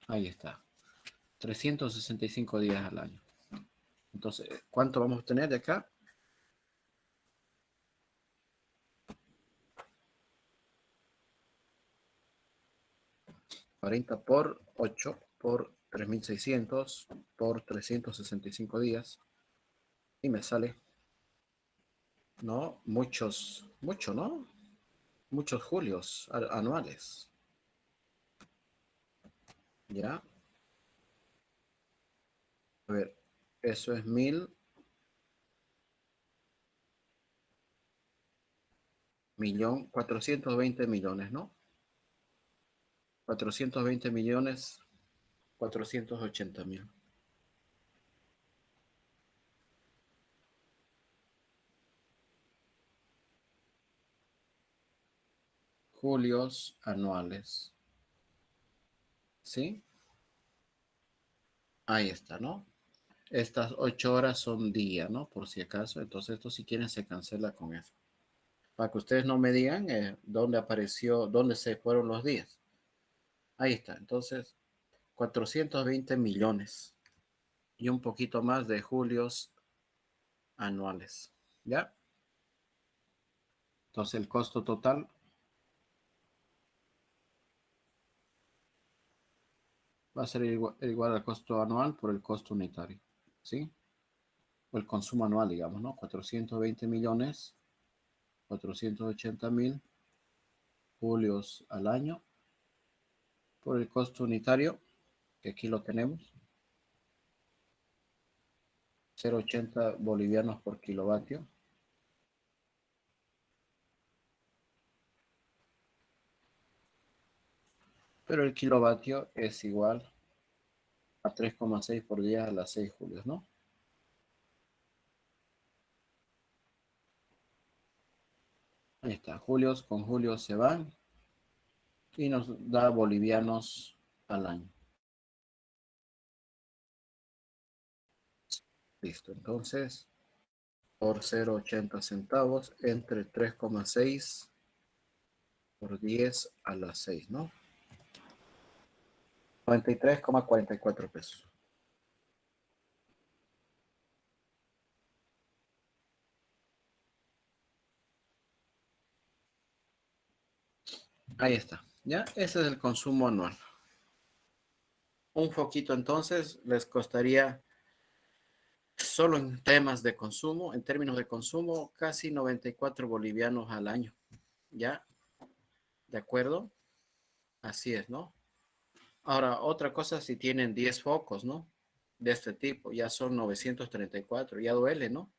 Ahí está. 365 días al año. Entonces, ¿cuánto vamos a tener de acá? 40 por 8 por 3600 por 365 días. Y me sale, ¿no? Mucho, ¿no? Muchos julios anuales. ¿Ya? A ver, eso es 420 millones, ¿no? 420 millones, 480 mil. Julios anuales. ¿Sí? Ahí está, ¿no? Estas 8 horas son día, ¿no? Por si acaso. Entonces esto si quieren se cancela con eso. Para que ustedes no me digan dónde apareció, dónde se fueron los días. Ahí está. Entonces, 420 millones y un poquito más de julios anuales. ¿Ya? Entonces el costo total va a ser igual al costo anual por el costo unitario. ¿Sí? O el consumo anual, digamos, ¿no? 420 millones, 480 mil julios al año por el costo unitario, que aquí lo tenemos, 0,80 bolivianos por kilovatio. Pero el kilovatio es igual a 3,6 por día a las 6 julios, ¿no? Ahí está, julios con julios se van y nos da bolivianos al año. Listo, entonces por 0,80 centavos entre 3,6 por 10 a las 6, ¿no? 93,44 pesos. Ahí está, ¿ya? Ese es el consumo anual. un foquito entonces les costaría, solo en temas de consumo, en términos de consumo, casi 94 bolivianos al año. ¿Ya? ¿De acuerdo? Así es, ¿no? Ahora, otra cosa, si tienen 10 focos, ¿no? De este tipo, ya son 934, ya duele, ¿no?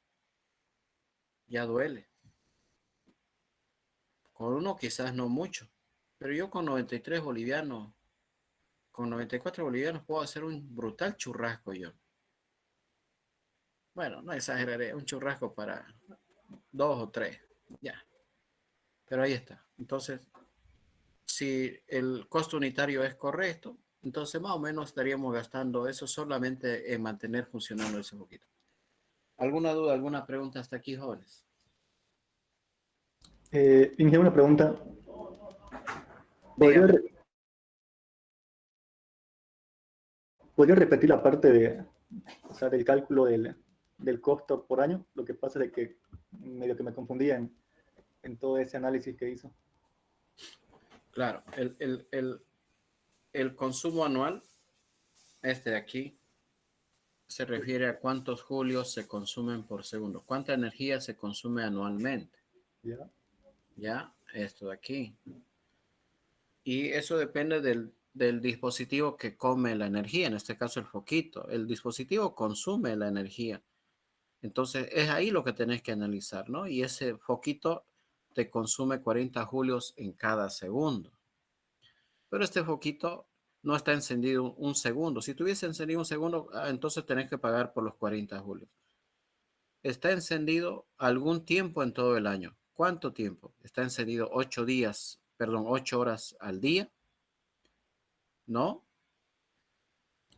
Ya duele. Con uno quizás no mucho, pero yo con 93 bolivianos, con 94 bolivianos puedo hacer un brutal churrasco yo. Bueno, no exageraré, un churrasco para 2 o 3, ya. Pero ahí está. Entonces, si el costo unitario es correcto, entonces más o menos estaríamos gastando eso solamente en mantener funcionando ese poquito. ¿Alguna duda, alguna pregunta hasta aquí, jóvenes? Inge, una pregunta. ¿Podría, Dígame. ¿podría repetir la parte de, o sea, del cálculo del costo por año? Lo que pasa es que medio que me confundía en todo ese análisis que hizo. Claro, el consumo anual, este de aquí, se refiere a cuántos julios se consumen por segundo, cuánta energía se consume anualmente. ¿Ya? ¿Ya? Esto de aquí. Y eso depende del dispositivo que come la energía, en este caso el foquito. El dispositivo consume la energía. Entonces es ahí lo que tenés que analizar, ¿no? Y ese foquito te consume 40 julios en cada segundo. Pero este foquito no está encendido un segundo. Si tuviese encendido un segundo, entonces tenés que pagar por los 40 julios. Está encendido algún tiempo en todo el año. ¿Cuánto tiempo? Está encendido 8 días, perdón, 8 horas al día, ¿no?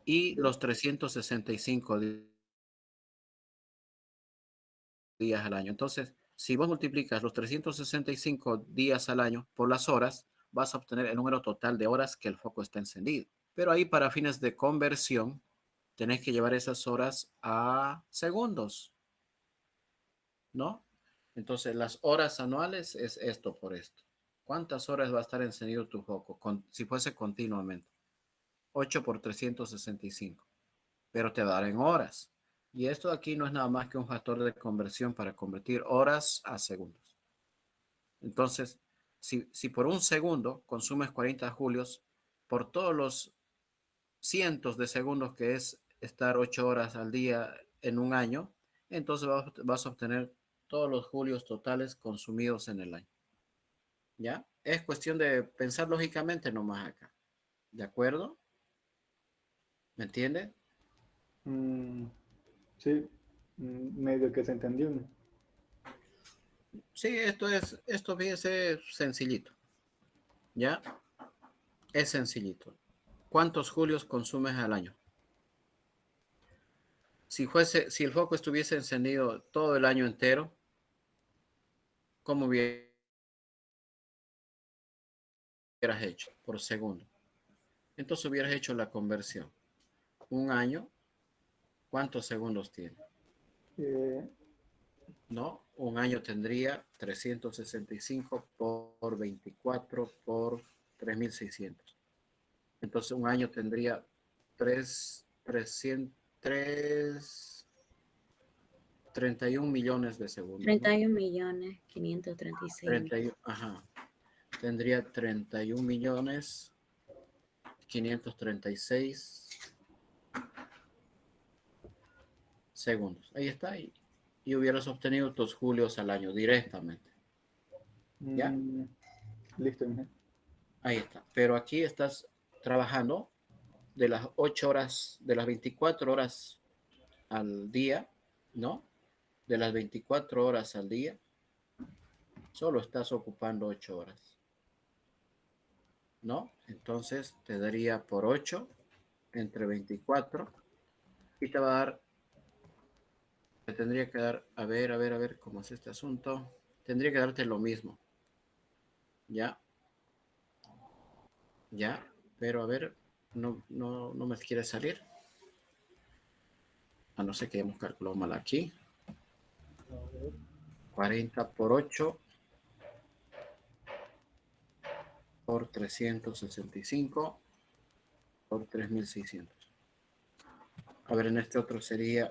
Y los 365 días al año. Entonces, si vos multiplicas los 365 días al año por las horas, vas a obtener el número total de horas que el foco está encendido. Pero ahí para fines de conversión, tenés que llevar esas horas a segundos, ¿no? Entonces, las horas anuales es esto por esto. ¿Cuántas horas va a estar encendido tu foco si fuese continuamente? 8 por 365. Pero te dará en horas. Y esto aquí no es nada más que un factor de conversión para convertir horas a segundos. Entonces, si por un segundo consumes 40 julios, por todos los cientos de segundos que es estar 8 horas al día en un año, entonces vas a obtener todos los julios totales consumidos en el año. ¿Ya? Es cuestión de pensar lógicamente nomás acá. ¿De acuerdo? ¿Me entiende? Mm, sí, medio que se entendió. Sí, esto fíjese sencillito. ¿Ya? Es sencillito. ¿Cuántos julios consumes al año? Si el foco estuviese encendido todo el año entero, ¿cómo hubieras hecho por segundo? Entonces hubieras hecho la conversión. Un año, ¿cuántos segundos tiene? Eh, ¿No? Un año tendría 365 por 24 por 3600. Entonces un año tendría 31 millones de segundos, ¿no? 31 millones 536. 31, ajá. Tendría 31 millones 536 segundos. Ahí está. Y hubieras obtenido tus julios al año directamente. ¿Ya? mm, listo, Inge. Ahí está. Pero aquí estás trabajando de las 8 horas, de las 24 horas al día, ¿no? De las 24 horas al día, solo estás ocupando 8 horas, ¿no? Entonces te daría por 8 entre 24 y te va a dar, te tendría que dar, a ver cómo es este asunto. Tendría que darte lo mismo, ¿ya? ¿Ya? Pero a ver, no me quiere salir. A no ser que hemos calculado mal aquí. 40 por 8 por 365 por 3.600. A ver, en este otro sería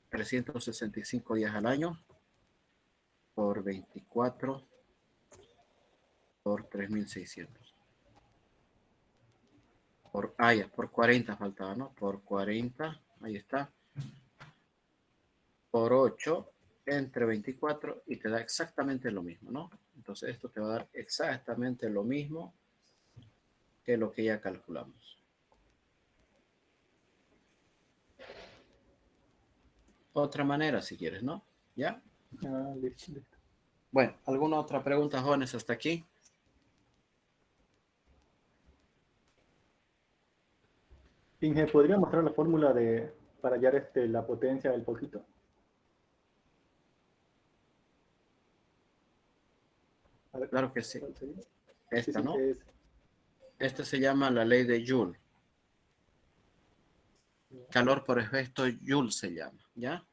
365 días al año por 24 por 3.600. Por 40 faltaba, ¿no? Por 40, ahí está. Por 8 entre 24 y te da exactamente lo mismo, ¿no? Entonces esto te va a dar exactamente lo mismo que lo que ya calculamos. Otra manera si quieres, ¿no? ¿Ya? Listo, listo. Bueno, ¿alguna otra pregunta, jóvenes, hasta aquí? Inge, ¿podría mostrar la fórmula para hallar la potencia del poquito? A ver, Claro que sí. ¿cuál sería? Esta, Sí, ¿no? es. Esta se llama la ley de Joule. Calor por efecto Joule se llama, ¿ya?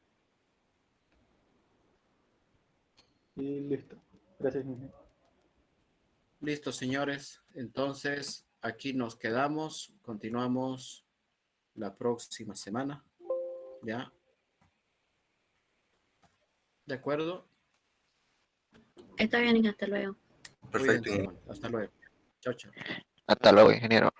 Y listo. Gracias, Inge. Listo, señores. Entonces, aquí nos quedamos. Continuamos la próxima semana, ¿ya? ¿De acuerdo? Está bien, hasta luego. Cuídense, Perfecto. bueno, hasta luego. Chao, chao. Hasta luego, ingeniero.